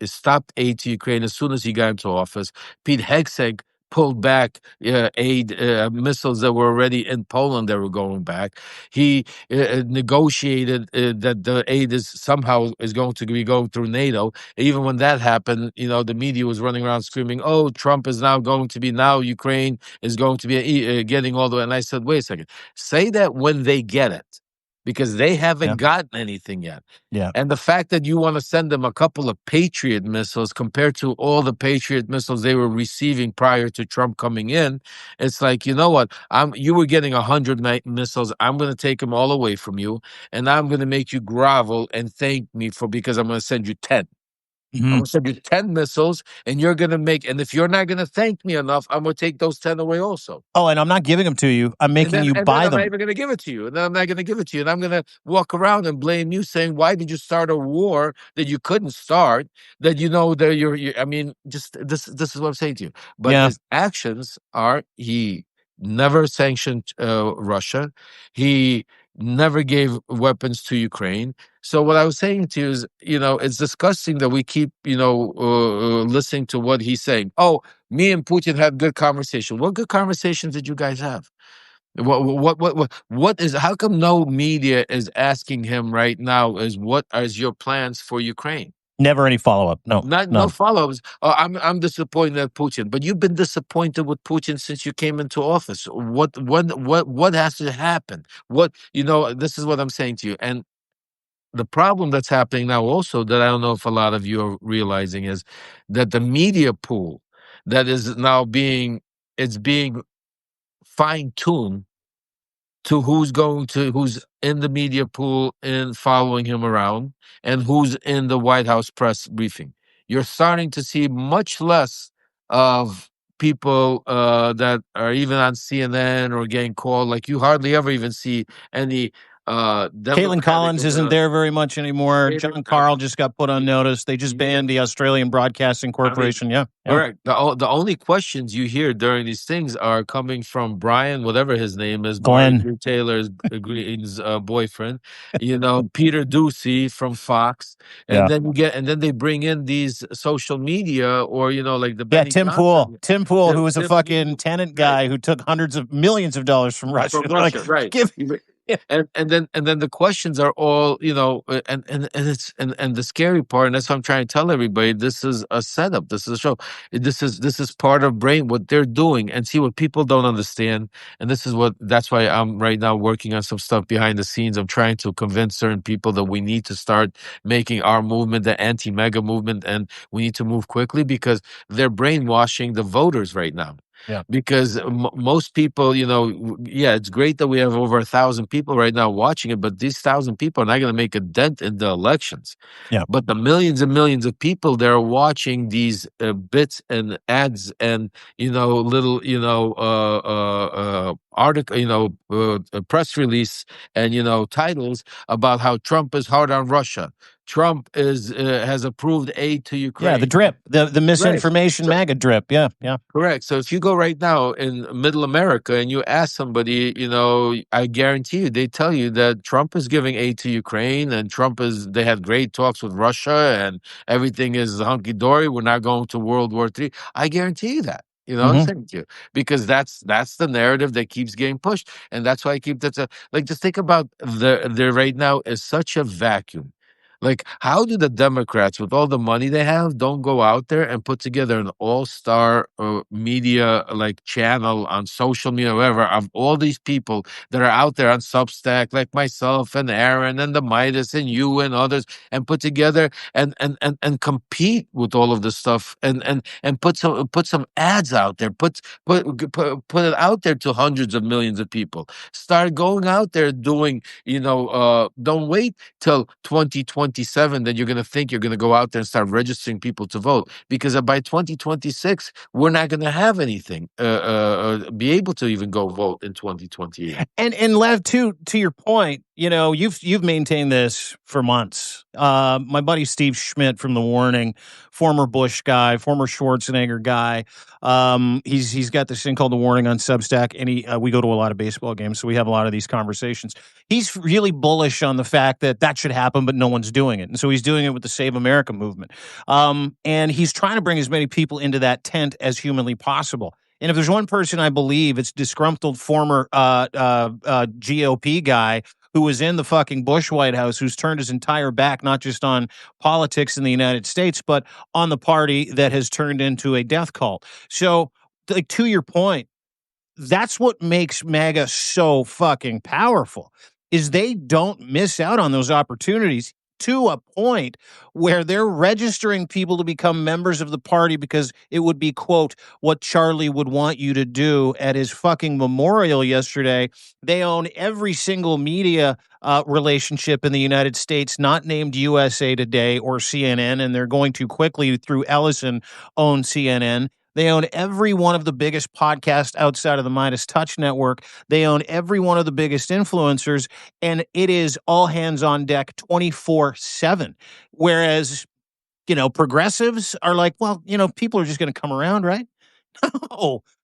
stopped aid to Ukraine as soon as he got into office. Pete Hegseth pulled back aid missiles that were already in Poland that were going back. He negotiated that the aid is going to be going through NATO. Even when that happened, the media was running around screaming, "Oh, Trump is now going to be now Ukraine is going to be getting all the way." And I said, "Wait a second, say that when they get it, because they haven't Yeah. gotten anything yet." Yeah. And the fact that you want to send them a couple of Patriot missiles compared to all the Patriot missiles they were receiving prior to Trump coming in, it's like, you know what? You were getting 100 missiles. I'm going to take them all away from you, and I'm going to make you grovel and thank me because I'm going to send you 10. I'm going to send you 10 missiles, and you're going to and if you're not going to thank me enough, I'm going to take those 10 away also. Oh, and I'm not giving them to you. I'm making you And then buy I'm not them. even going to give it to you. And then I'm not going to give it to you. And I'm going to walk around and blame you, saying, "Why did you start a war that you couldn't start? That that I mean, just this is what I'm saying to you." But Yeah. his actions are: he never sanctioned Russia. He never gave weapons to Ukraine. So what I was saying to you is, it's disgusting that we keep, listening to what he's saying. Oh, me and Putin had good conversation. What good conversations did you guys have? What is? How come no media is asking him right now? What is your plans for Ukraine? Never any follow up. No, No none. follow-ups. Oh, I'm disappointed at Putin, but you've been disappointed with Putin since you came into office. What has to happen? This is what I'm saying to you. And the problem that's happening now also, that I don't know if a lot of you are realizing, is that the media pool that is now being fine-tuned to who's in the media pool and following him around, and who's in the White House press briefing. You're starting to see much less of people that are even on CNN or getting called. Like, you hardly ever even see any Caitlin Democratic. Collins isn't there very much anymore. John Carl just got put on notice. They just banned the Australian Broadcasting Corporation. Yeah. Correct. The only questions you hear during these things are coming from Brian, whatever his name is, Glenn. Marjorie Taylor's Green's boyfriend, Peter Ducey from Fox, Yeah. and then they bring in these social media, or like the Yeah, Benny Tim Pool. Johnson. Tim Pool, who was a Tim- fucking tenant guy who took hundreds of millions of dollars from Russia. From Russia, right? And then the questions are all, and the scary part, and that's what I'm trying to tell everybody: this is a setup. This is a show. This is part of brain, what they're doing, and see what people don't understand. And that's why I'm right now working on some stuff behind the scenes. I'm trying to convince certain people that we need to start making our movement the anti-mega movement, and we need to move quickly, because they're brainwashing the voters right now. Yeah. Because most people, yeah, it's great that we have over 1,000 people right now watching it, but these 1,000 people are not going to make a dent in the elections. Yeah. But the millions and millions of people that are watching these bits and ads and little article, press release, and titles about how Trump is hard on Russia. Trump has approved aid to Ukraine. Yeah, the drip, the misinformation MAGA drip. Yeah, yeah. Correct. So if you go right now in middle America and you ask somebody, I guarantee you, they tell you that Trump is giving aid to Ukraine, and they had great talks with Russia, and everything is hunky dory. We're not going to World War III. I guarantee you that. I'm saying to you, because that's the narrative that keeps getting pushed. And that's why I keep that. Like, just think about there right now is such a vacuum. Like, how do the Democrats, with all the money they have, don't go out there and put together an all-star media like channel on social media, whatever, of all these people that are out there on Substack, like myself and Aaron and the Midas and you and others, and put together and compete with all of this stuff, and put some ads out there, put it out there to hundreds of millions of people. Start going out there doing, don't wait till 2027 that you're going to think you're going to go out there and start registering people to vote, because by 2026 we're not going to have anything, be able to even go vote in 2028. And Lev, to your point, you've maintained this for months. My buddy Steve Schmidt from The Warning, former Bush guy, former Schwarzenegger guy. He's got this thing called The Warning on Substack, and we go to a lot of baseball games, so we have a lot of these conversations. He's really bullish on the fact that should happen, but no one's doing it, and so he's doing it with the Save America movement. And he's trying to bring as many people into that tent as humanly possible. And if there's one person I believe, it's disgruntled former GOP guy who was in the fucking Bush White House, who's turned his entire back not just on politics in the United States, but on the party that has turned into a death cult. So, like, to your point, that's what makes MAGA so fucking powerful, is they don't miss out on those opportunities to a point where they're registering people to become members of the party because it would be, quote, what Charlie would want you to do at his fucking memorial yesterday. They own every single media relationship in the United States, not named USA Today or CNN, and they're going to quickly, through Ellison, own CNN. They own every one of the biggest podcasts outside of the Midas Touch Network. They own every one of the biggest influencers, and it is all hands on deck 24/7. Whereas, progressives are like, well, people are just going to come around, right?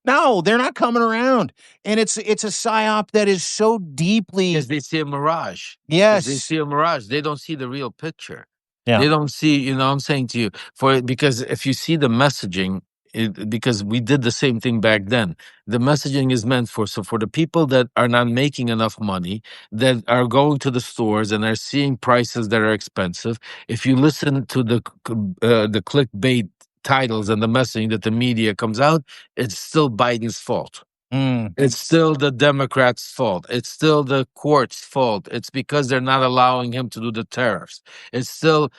No, they're not coming around. And it's a psyop that is so deeply. Because they see a mirage. Yes. They see a mirage. They don't see the real picture. Yeah. They don't see, I'm saying to you, because if you see the messaging, because we did the same thing back then. The messaging is meant for the people that are not making enough money, that are going to the stores and are seeing prices that are expensive. If you listen to the clickbait titles and the messaging that the media comes out, it's still Biden's fault. It's still the Democrats' fault. It's still the court's fault. It's because they're not allowing him to do the tariffs. It's still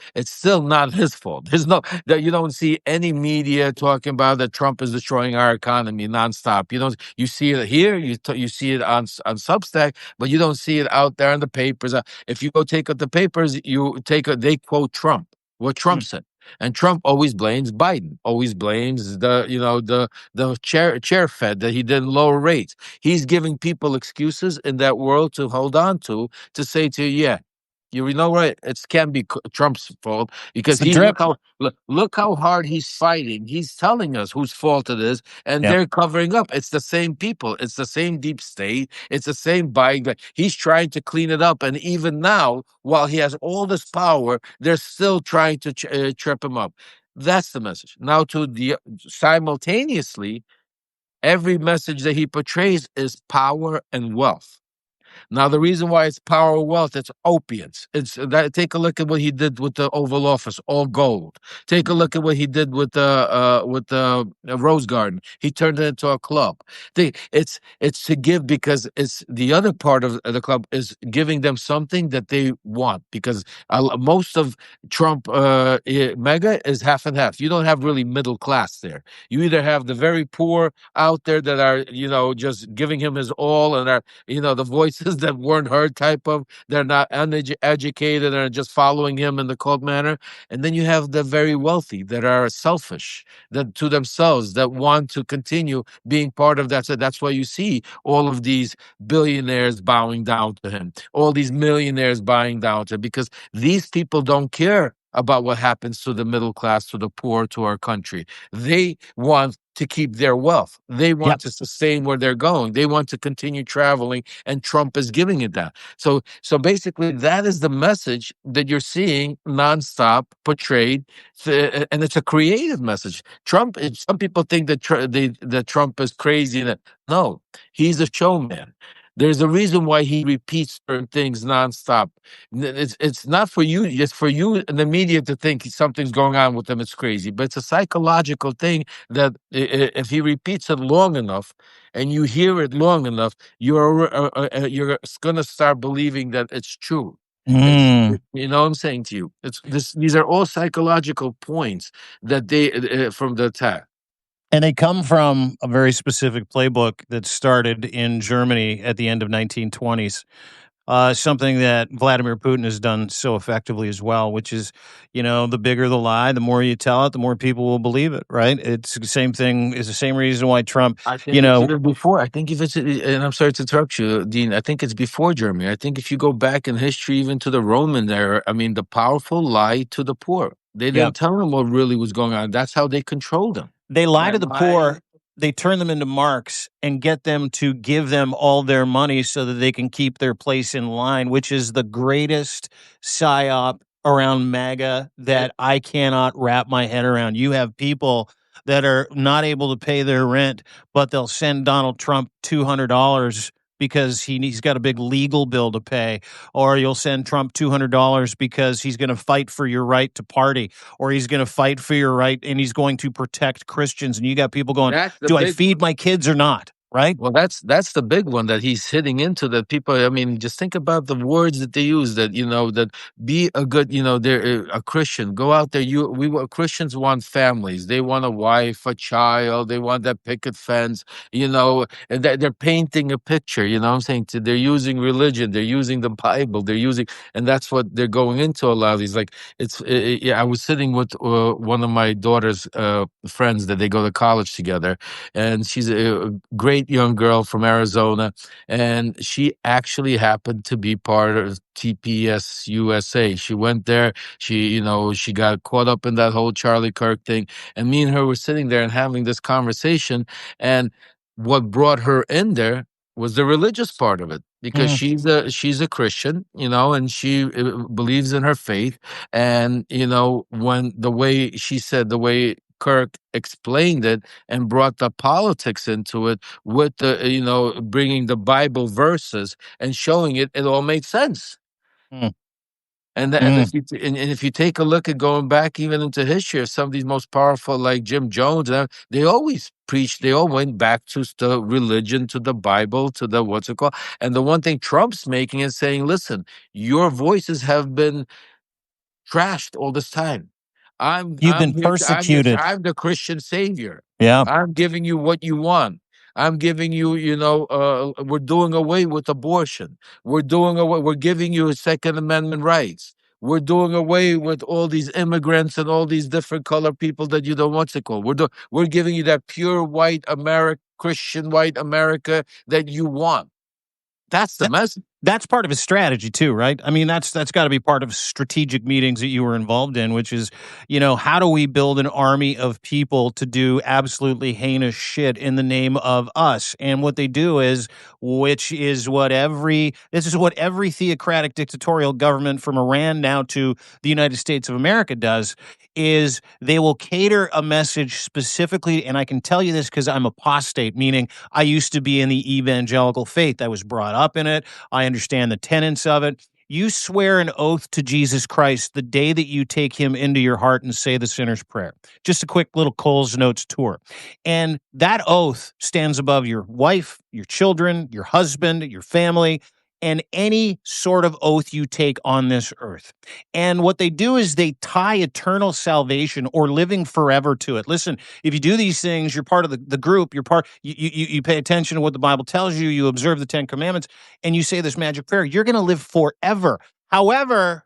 not his fault. There's no that you don't see any media talking about that Trump is destroying our economy nonstop. You see it here, you see it on Substack, but you don't see it out there in the papers. If you go take up the papers, they quote Trump, what Trump said. And Trump always blames Biden, always blames the chair Fed, that he didn't lower rates. He's giving people excuses in that world to hold on to say to you, yeah, you know what? It can be Trump's fault, because look how hard he's fighting. He's telling us whose fault it is, and they're covering up. It's the same people. It's the same deep state. It's the same Biden. He's trying to clean it up, and even now, while he has all this power, they're still trying to trip him up. That's the message. Now, simultaneously, every message that he portrays is power and wealth. Now, the reason why it's power of wealth, it's opiates. Take a look at what he did with the Oval Office, all gold. Take a look at what he did with the Rose Garden. He turned it into a club. It's to give, because it's the other part of the club is giving them something that they want, because most of Trump mega is half and half. You don't have really middle class there. You either have the very poor out there that are just giving him his all, and are the voices that weren't heard type of, they're not uneducated and are just following him in the cult manner. And then you have the very wealthy that are selfish, that to themselves, that want to continue being part of that. So that's why you see all of these billionaires bowing down to him, all these millionaires bowing down to him, because these people don't care about what happens to the middle class, to the poor, to our country. They want to keep their wealth. They want to sustain where they're going. They want to continue traveling, and Trump is giving it that. So basically, that is the message that you're seeing nonstop portrayed, and it's a creative message. Some people think that Trump is crazy. No, he's a showman. There's a reason why he repeats certain things nonstop. It's not for you. It's for you and the media to think something's going on with him. It's crazy, but it's a psychological thing that if he repeats it long enough, and you hear it long enough, you're gonna start believing that it's true. It's Mm. you know what I'm saying to you. It's this. These are all psychological points that they from the attack. And they come from a very specific playbook that started in Germany at the end of 1920s. Something that Vladimir Putin has done so effectively as well, which is, the bigger the lie, the more you tell it, the more people will believe it, right? It's the same thing. Is the same reason why Trump, I you think it's know, even before. I think if it's, and I'm sorry to interrupt you, Dean. I think it's before Germany. I think if you go back in history, even to the Roman era, I mean, the powerful lie to the poor. They yeah, didn't tell them what really was going on. That's how they controlled them. they lie By to the lying. poor. They turn them into marks and get them to give them all their money so that they can keep their place in line, which is the greatest psyop around MAGA eh, that I cannot wrap my head around. You have people that are not able to pay their rent, but they'll send Donald Trump $200 because he's got a big legal bill to pay, or you'll send Trump $200 because he's going to fight for your right to party, or he's going to fight for your right and he's going to protect Christians. And you got people going, That's the do I big feed one. my kids or not? Right? Well, that's the big one that he's hitting into, that people, I mean, just think about the words that they use, that, that be a good, they're a Christian, go out there. Christians want families. They want a wife, a child. They want that picket fence, and they're painting a picture, you know what I'm saying? They're using religion. They're using the Bible. And that's what they're going into a lot of these. Like, yeah, I was sitting with one of my daughter's friends that they go to college together, and she's a great young girl from Arizona, and she actually happened to be part of TPS USA. She went there. She got caught up in that whole Charlie Kirk thing, and me and her were sitting there and having this conversation. And what brought her in there was the religious part of it, because Mm. she's a Christian, and she believes in her faith. And when the way she said, the way Kirk explained it and brought the politics into it, with the bringing the Bible verses and showing it, it all made sense. Mm. And Mm. if you take a look at going back even into history of some of these most powerful, like Jim Jones, they always preached. They all went back to the religion, to the Bible, to the what's it called. And the one thing Trump's making is saying, "Listen, your voices have been trashed all this time. You've I'm been here to, I'm this persecuted. I'm the Christian savior. Yeah. I'm giving you what you want. I'm giving you, we're doing away with abortion. We're giving you Second Amendment rights. We're doing away with all these immigrants and all these different color people that you don't want to call. We're giving you that pure white America, Christian white America that you want." That's the message. That's part of his strategy too, right? I mean, that's got to be part of strategic meetings that you were involved in, which is, how do we build an army of people to do absolutely heinous shit in the name of us? And what they do is, this is what every theocratic dictatorial government from Iran now to the United States of America does, is they will cater a message specifically, and I can tell you this because I'm apostate, meaning I used to be in the evangelical faith. I was brought up in it. I understand the tenets of it. You swear an oath to Jesus Christ the day that you take him into your heart and say the sinner's prayer. Just a quick little Coles Notes tour. And that oath stands above your wife, your children, your husband, your family, and any sort of oath you take on this earth. And what they do is they tie eternal salvation or living forever to it. Listen, if you do these things, you're part of the group, you pay attention to what the Bible tells you, you observe the 10 commandments, and you say this magic prayer, you're going to live forever. However,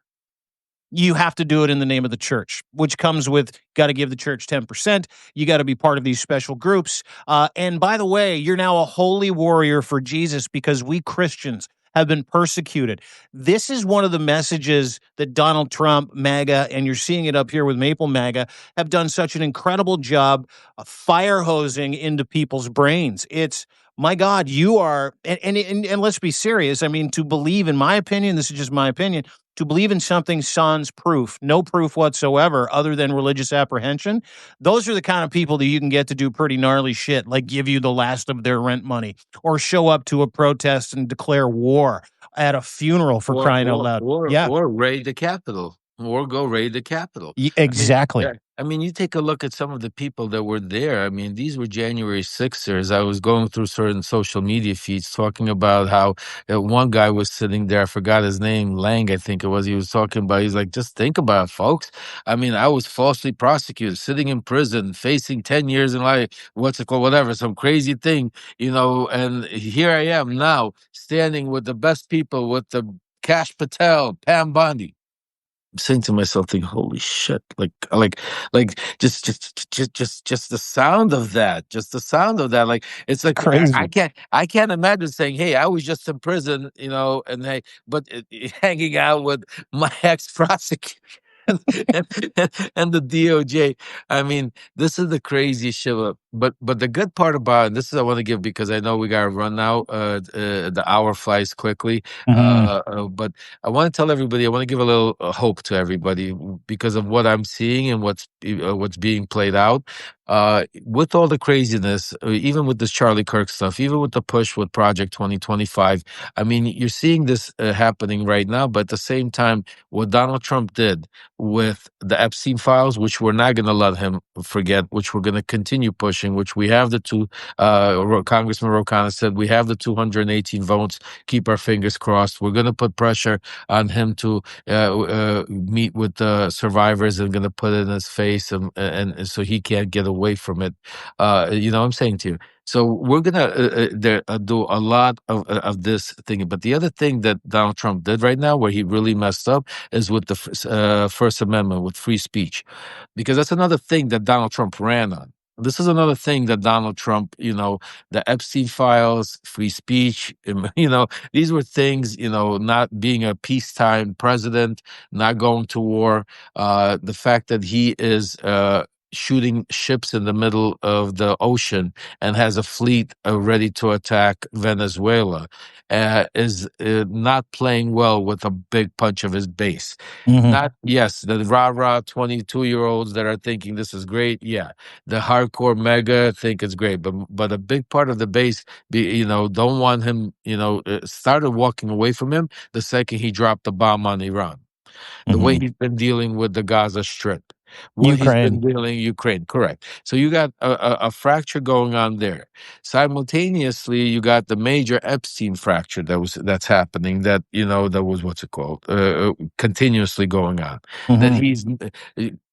you have to do it in the name of the church, which comes with got to give the church 10%. You got to be part of these special groups. And by the way, you're now a holy warrior for Jesus because we Christians have been persecuted. This is one of the messages that Donald Trump, MAGA, and you're seeing it up here with Maple MAGA, have done such an incredible job of fire hosing into people's brains. It's, my God, you are, and let's be serious. I mean, to believe, in my opinion, this is just my opinion, to believe in something sans proof, no proof whatsoever other than religious apprehension, those are the kind of people that you can get to do pretty gnarly shit, like give you the last of their rent money or show up to a protest and declare war at a funeral, for or crying out or loud. or Yeah, or raid the Capitol, or go raid the Capitol. I mean, exactly. yeah, I mean, you take a look at some of the people that were there. I mean, these were January 6ers. I was going through certain social media feeds talking about how one guy was sitting there. I forgot his name, Lang, I think it was. He was talking about. He's like, just think about it, folks. I mean, I was falsely prosecuted, sitting in prison, facing 10 years in life. What's it called? Whatever, some crazy thing, and here I am now, standing with the best people, with the Cash Patel, Pam Bondi. I'm saying to myself, thinking, "Holy shit!" Like, just the sound of that, just the sound of that. Like, it's like I Crazy. I can't imagine saying, "Hey, I was just in prison," and hey, but hanging out with my ex prosecutor. and, and the DOJ. I mean, this is the craziest shit. But the good part about it, this is I want to give because I know we got to run now. The hour flies quickly. Mhm. But I want to tell everybody. I want to give a little hope to everybody because of what I'm seeing and what's being played out. With all the craziness, even with this Charlie Kirk stuff, even with the push with Project 2025, I mean, you're seeing this happening right now. But at the same time, what Donald Trump did with the Epstein files, which we're not going to let him forget, which we're going to continue pushing, which we have the two, Congressman Rokana said, we have the 218 votes. Keep our fingers crossed. We're going to put pressure on him to meet with the survivors and going to put it in his face and so he can't get away from it. You know what I'm saying to you? So we're gonna do a lot of this thing. But the other thing that Donald Trump did right now, where he really messed up, is with the First Amendment, with free speech, because that's another thing that Donald Trump ran on. This is another thing that Donald Trump, the Epstein files, free speech, these were things, not being a peacetime president, not going to war, the fact that he is shooting ships in the middle of the ocean and has a fleet ready to attack Venezuela, is not playing well with a big punch of his base. Mhm. Not, yes, the rah-rah 22-year-olds that are thinking this is great. Yeah, the hardcore mega think it's great, but a big part of the base, don't want him. Started walking away from him the second he dropped the bomb on Iran. The way Mhm. he's been dealing with the Gaza Strip, what he's been Ukraine. dealing Ukraine, correct. So you got a fracture going on there. Simultaneously, you got the major Epstein fracture that's happening. That was what's it called? Continuously going on. That Mhm. he's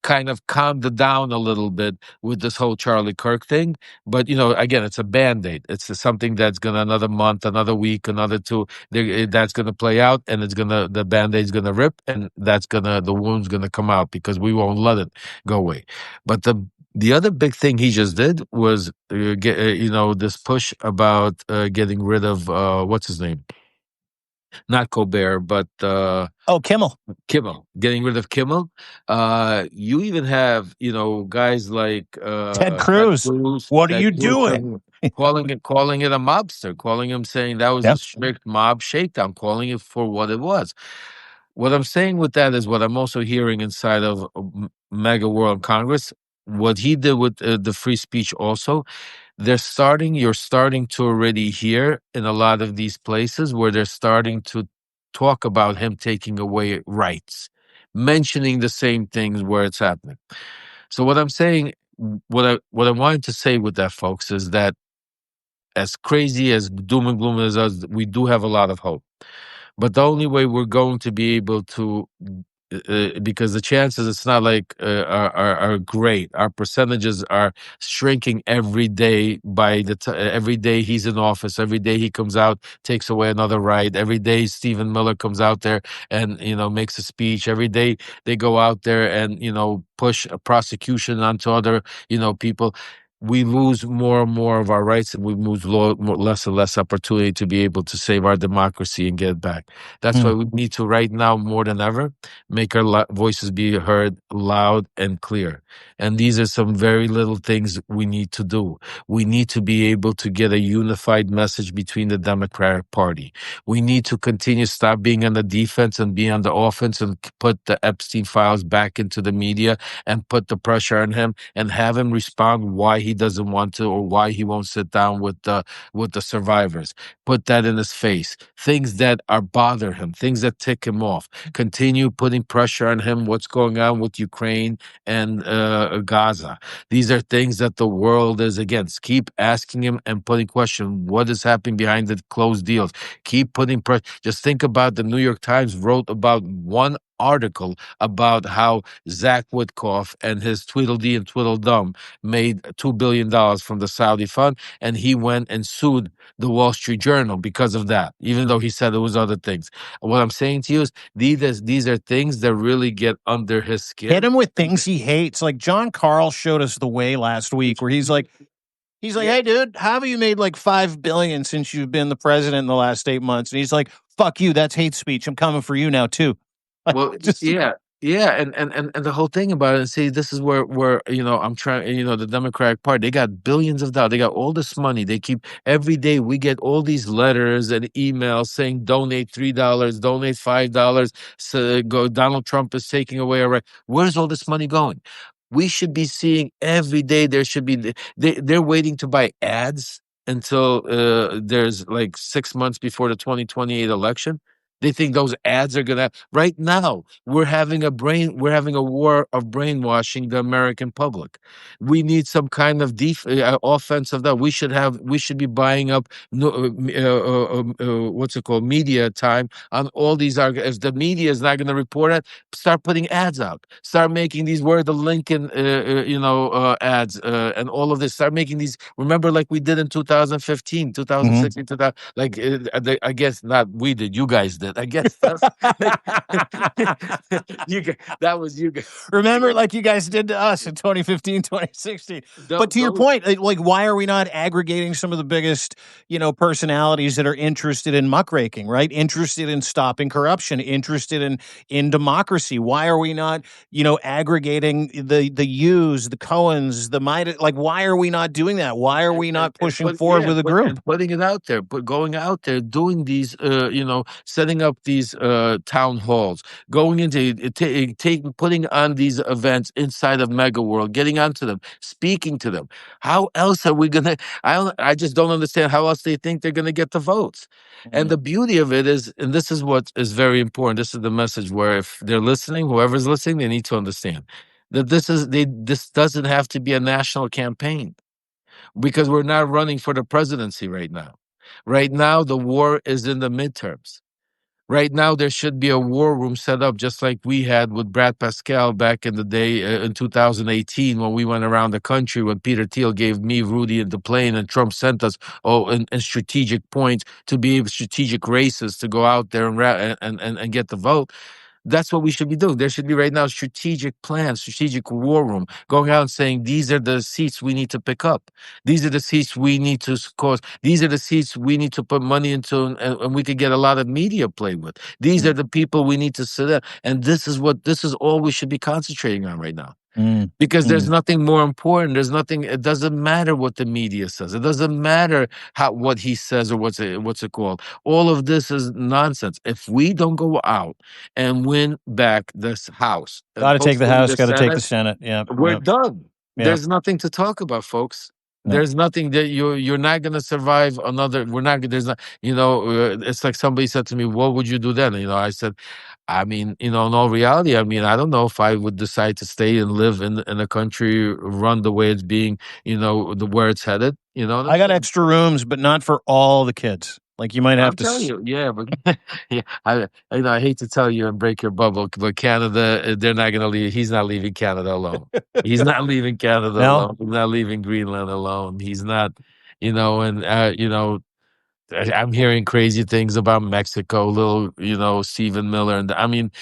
kind of calmed it down a little bit with this whole Charlie Kirk thing. But again, it's a band-aid. It's something that's gonna another month, another week, another two. That's gonna play out, and the band-aid's gonna rip, and the wound's gonna come out because we won't let it go away. But the other big thing he just did was this push about getting rid of what's his name, not Colbert, but Oh, Kimmel. Kimmel, getting rid of Kimmel. You even have, guys like Ted Ted Cruz. Cruz, What are you doing? calling it a mobster, calling him saying that was a Yep. strict mob shakedown, calling it for what it was. What I'm saying with that is what I'm also hearing inside of Mega World Congress. What he did with the free speech also, you're starting to already hear in a lot of these places where they're starting to talk about him taking away rights, mentioning the same things where it's happening. So what I'm saying, what I wanted to say with that, folks, is that as crazy as doom and gloom as us, we do have a lot of hope. But the only way we're going to be able to, because the chances, it's not like are great. Our percentages are shrinking every day. Every day he's in office, every day he comes out, takes away another right. Every day Stephen Miller comes out there and makes a speech. Every day they go out there and push a prosecution onto other people. we lose more and more of our rights, and we lose less and less opportunity to be able to save our democracy and get it back. That's why Mm. we need to, right now, more than ever, make our voices be heard loud and clear. And these are some very little things we need to do. We need to be able to get a unified message between the Democratic Party. We need to continue, stop being on the defense and be on the offense, and put the Epstein files back into the media and put the pressure on him and have him respond why he doesn't want to, or why he won't sit down with the survivors. Put that in his face. Things that are bother him, things that tick him off. Continue putting pressure on him. What's going on with Ukraine and Gaza? These are things that the world is against. Keep asking him and putting question. What is happening behind the closed deals? Keep putting pressure. Just think about the New York Times wrote about one article about how Zach Witkoff and his Tweedledee and Tweedledum made $2 billion from the Saudi fund, and he went and sued the Wall Street Journal because of that, even though he said it was other things. What I'm saying to you is these are things that really get under his skin. Hit him with things he hates. Like John Carl showed us the way last week, where he's like, hey, dude, how have you made like $5 billion since you've been the president in the last 8 months? And he's like, fuck you, that's hate speech. I'm coming for you now too. Like, Well, and the whole thing about it, and see, this is where I'm trying. The Democratic Party, they got billions of dollars, they got all this money. They keep every day we get all these letters and emails saying donate $3, donate $5. So go, Donald Trump is taking away our right. Where's all this money going? We should be seeing every day. There should be they're waiting to buy ads until there's like 6 months before the 2028 election. They think those ads are gonna. Right now, we're having a war of brainwashing the American public. We need some kind of offense of that. We should be buying up what's it called, media time on all these arguments. If the media is not going to report it, start putting ads out. Start making these where the Lincoln ads and all of this. Start making these. Remember, like we did in 2015, 2016, 2000, like I guess not we did, you guys did. I guess that's that was you guys. Remember, like you guys did to us in 2015, 2016. But to your point, like, why are we not aggregating some of the biggest, personalities that are interested in muckraking, right? Interested in stopping corruption, interested in democracy. Why are we not, aggregating the Hughes, the Cohens, the Mida? Like, why are we not doing that? Why are we not pushing forward with a group? And putting it out there, going out there, doing these, setting up these town halls, going into putting on these events inside of Mega World, getting onto them, speaking to them. How else are we gonna? I just don't understand how else they think they're gonna get the votes. And the beauty of it is, and this is what is very important. This is the message where if they're listening, whoever's listening, they need to understand that this doesn't have to be a national campaign, because we're not running for the presidency right now. Right now, the war is in the midterms. Right now, there should be a war room set up just like we had with Brad Pascal back in the day in 2018 when we went around the country, when Peter Thiel gave me, Rudy, and the plane, and Trump sent us in strategic points to be able, strategic races to go out there and get the vote. That's what we should be doing. There should be right now strategic plans, strategic war room, going out and saying, these are the seats we need to pick up. These are the seats we need to cause. These are the seats we need to put money into, and we could get a lot of media play with. These are the people we need to sit at. And this is all we should be concentrating on right now. Because there's nothing more important. There's nothing. It doesn't matter what the media says. It doesn't matter what he says or what's it called. All of this is nonsense. If we don't go out and win back this House, got to take the House, got to take the Senate. Yeah, we're done. Yeah. There's nothing to talk about, folks. There's nothing that you're not going to survive another. We're not. There's not. It's like somebody said to me, "What would you do then?" I said, I mean, in all reality, I mean, I don't know if I would decide to stay and live in a country run the way it's being, where it's headed. I got extra rooms, but not for all the kids. Like you might have to. Tell you, yeah, but yeah, I hate to tell you and break your bubble, but Canada, they're not going to leave. He's not leaving Canada alone. He's not leaving Canada alone. He's not leaving Greenland alone. He's not, I'm hearing crazy things about Mexico, little, Stephen Miller. And I mean,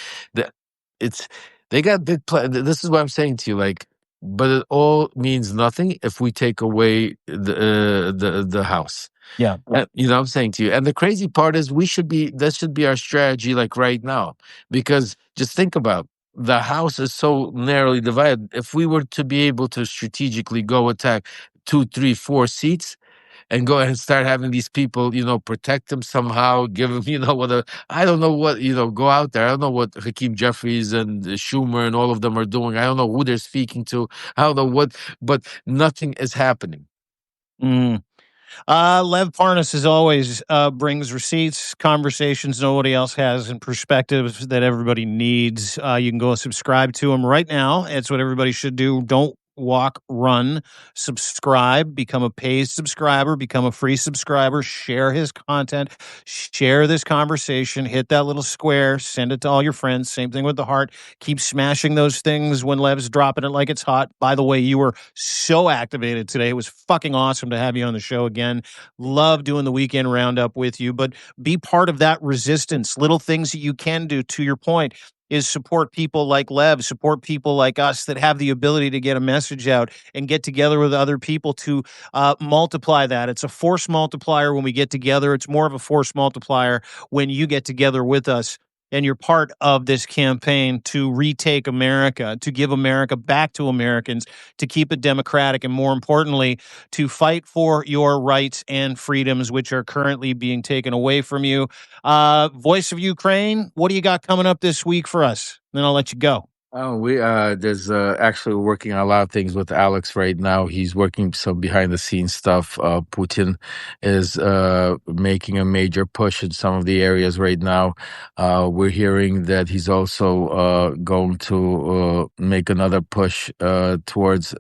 they got big plans. This is what I'm saying to you. Like, but it all means nothing if we take away the house. Yeah. You know what I'm saying to you? And the crazy part is that should be our strategy like right now. Because just think about the house is so narrowly divided. If we were to be able to strategically go attack 2, 3, 4 seats and go ahead and start having these people, protect them somehow, give them, I don't know what, go out there. I don't know what Hakeem Jeffries and Schumer and all of them are doing. I don't know who they're speaking to. I don't know what, but nothing is happening. Mm. Lev Parnas, as always, brings receipts, conversations nobody else has, and perspectives that everybody needs. You can go subscribe to him right now. It's what everybody should do. Don't walk, run, subscribe, become a paid subscriber, become a free subscriber, share his content, share this conversation, hit that little square, send it to all your friends. Same thing with the heart. Keep smashing those things when Lev's dropping it like it's hot. By the way, you were so activated today. It was fucking awesome to have you on the show again. Love doing the weekend roundup with you, but be part of that resistance. Little things that you can do, to your point, is support people like Lev, support people like us that have the ability to get a message out and get together with other people to multiply that. It's a force multiplier when we get together. It's more of a force multiplier when you get together with us and you're part of this campaign to retake America, to give America back to Americans, to keep it democratic, and more importantly, to fight for your rights and freedoms, which are currently being taken away from you. Voice of Ukraine, what do you got coming up this week for us? Then I'll let you go. Oh, there's actually working on a lot of things with Alex right now. He's working some behind the scenes stuff. Putin is making a major push in some of the areas right now. We're hearing that he's also going to make another push towards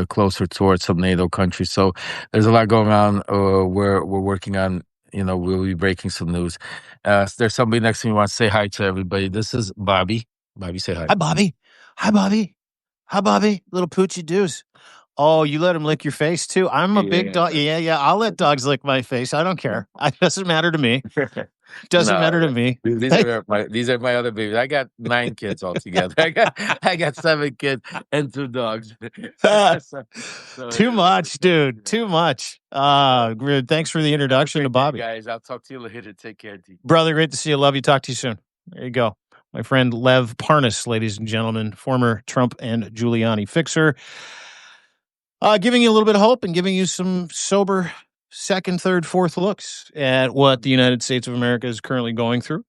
closer towards some NATO countries. So there's a lot going on. We're working on. We'll be breaking some news. There's somebody next to me who wants to say hi to everybody. This is Bobby. Bobby, say hi. Hi, Bobby. Hi, Bobby. Hi, Bobby. Little Poochie Doos. Oh, you let him lick your face too? I'm a big dog. Yeah. I'll let dogs lick my face. I don't care. It doesn't matter to me. Doesn't No, matter to me. these are my other babies. I got 9 kids altogether. I got 7 kids and 2 dogs. Too much, dude. Too much. Thanks for the introduction to Bobby. Guys, I'll talk to you later. Take care, D. Brother, great to see you. Love you. Talk to you soon. There you go. My friend Lev Parnas, ladies and gentlemen, former Trump and Giuliani fixer. Giving you a little bit of hope and giving you some sober second, third, fourth looks at what the United States of America is currently going through.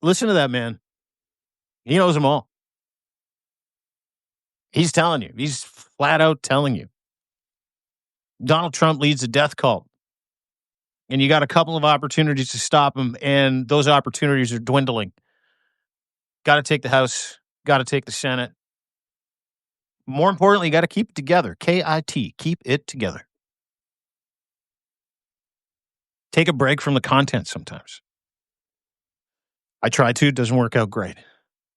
Listen to that man. He knows them all. He's telling you. He's flat out telling you. Donald Trump leads a death cult. And you got a couple of opportunities to stop him, and those opportunities are dwindling. Got to take the House. Got to take the Senate. More importantly, you got to keep it together. KIT. Keep it together. Take a break from the content sometimes. I try to. It doesn't work out great.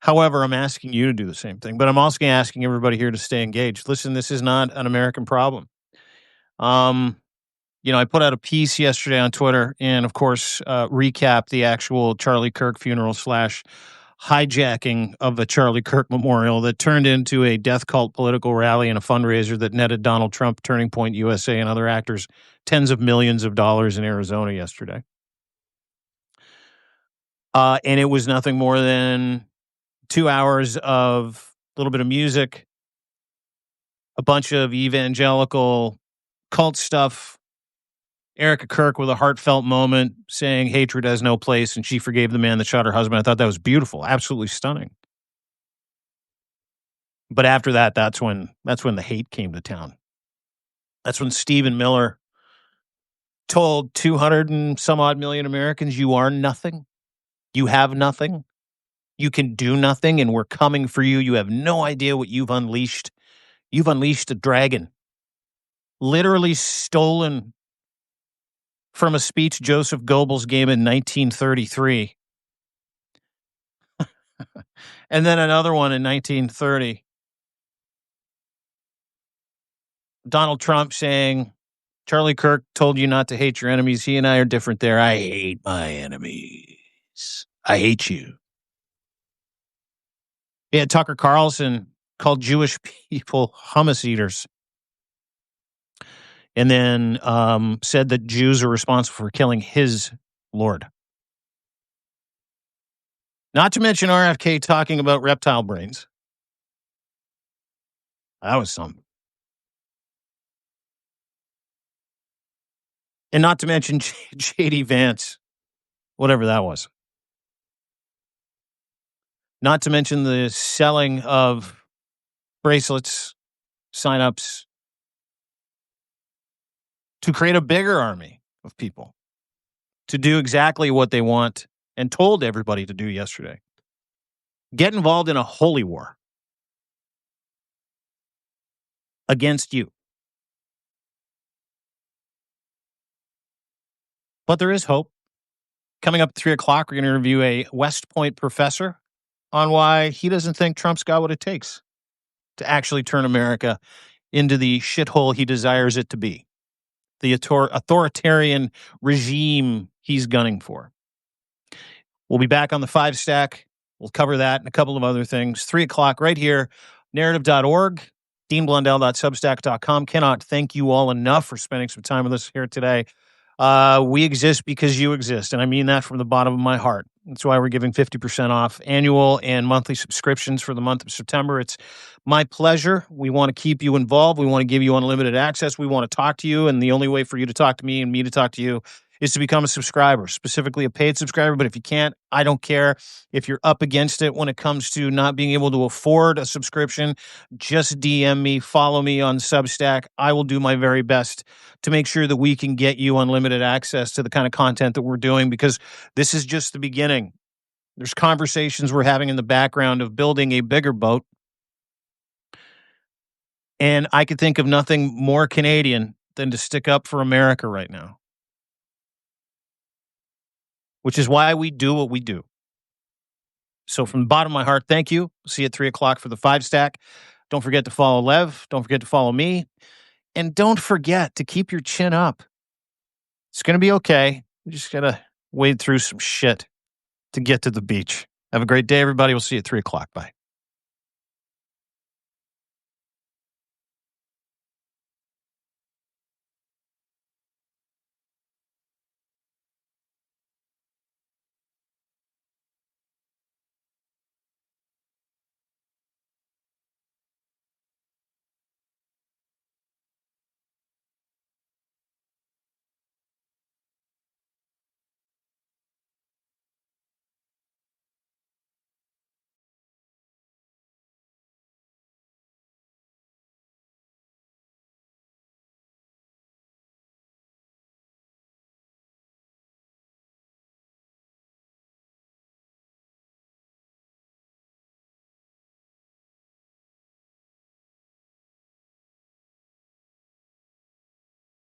However, I'm asking you to do the same thing, but I'm also asking everybody here to stay engaged. Listen, this is not an American problem. I put out a piece yesterday on Twitter and, of course, recap the actual Charlie Kirk funeral / hijacking of the Charlie Kirk memorial that turned into a death cult political rally and a fundraiser that netted Donald Trump, Turning Point USA, and other actors tens of millions of dollars in Arizona yesterday. And it was nothing more than 2 hours of a little bit of music, a bunch of evangelical cult stuff, Erica Kirk with a heartfelt moment saying hatred has no place and she forgave the man that shot her husband. I thought that was beautiful, absolutely stunning. But after that, that's when the hate came to town. That's when Stephen Miller told 200 and some odd million Americans, you are nothing. You have nothing. You can do nothing, and we're coming for you. You have no idea what you've unleashed. You've unleashed a dragon. Literally stolen from a speech Joseph Goebbels gave in 1933. And then another one in 1930. Donald Trump saying, Charlie Kirk told you not to hate your enemies. He and I are different there. I hate my enemies. I hate you. Yeah, Tucker Carlson called Jewish people hummus eaters, and then said that Jews are responsible for killing his Lord. Not to mention RFK talking about reptile brains. That was something. And not to mention J.D. Vance, whatever that was. Not to mention the selling of bracelets, signups to create a bigger army of people to do exactly what they want and told everybody to do yesterday. Get involved in a holy war against you. But there is hope. Coming up at 3 o'clock, we're going to interview a West Point professor on why he doesn't think Trump's got what it takes to actually turn America into the shithole he desires it to be, the authoritarian regime he's gunning for. We'll be back on the 5 stack. We'll cover that and a couple of other things. 3 o'clock right here, narrative.org, deanblundell.substack.com. Cannot thank you all enough for spending some time with us here today. We exist because you exist, and I mean that from the bottom of my heart. That's why we're giving 50% off annual and monthly subscriptions for the month of September. It's my pleasure. We want to keep you involved. We want to give you unlimited access. We want to talk to you, and the only way for you to talk to me and me to talk to you is to become a subscriber, specifically a paid subscriber. But if you can't, I don't care. If you're up against it when it comes to not being able to afford a subscription, just DM me, follow me on Substack. I will do my very best to make sure that we can get you unlimited access to the kind of content that we're doing, because this is just the beginning. There's conversations we're having in the background of building a bigger boat. And I could think of nothing more Canadian than to stick up for America right now, which is why we do what we do. So from the bottom of my heart, thank you. See you at 3 o'clock for the 5 stack. Don't forget to follow Lev. Don't forget to follow me. And don't forget to keep your chin up. It's going to be okay. We just got to wade through some shit to get to the beach. Have a great day, everybody. We'll see you at 3 o'clock. Bye.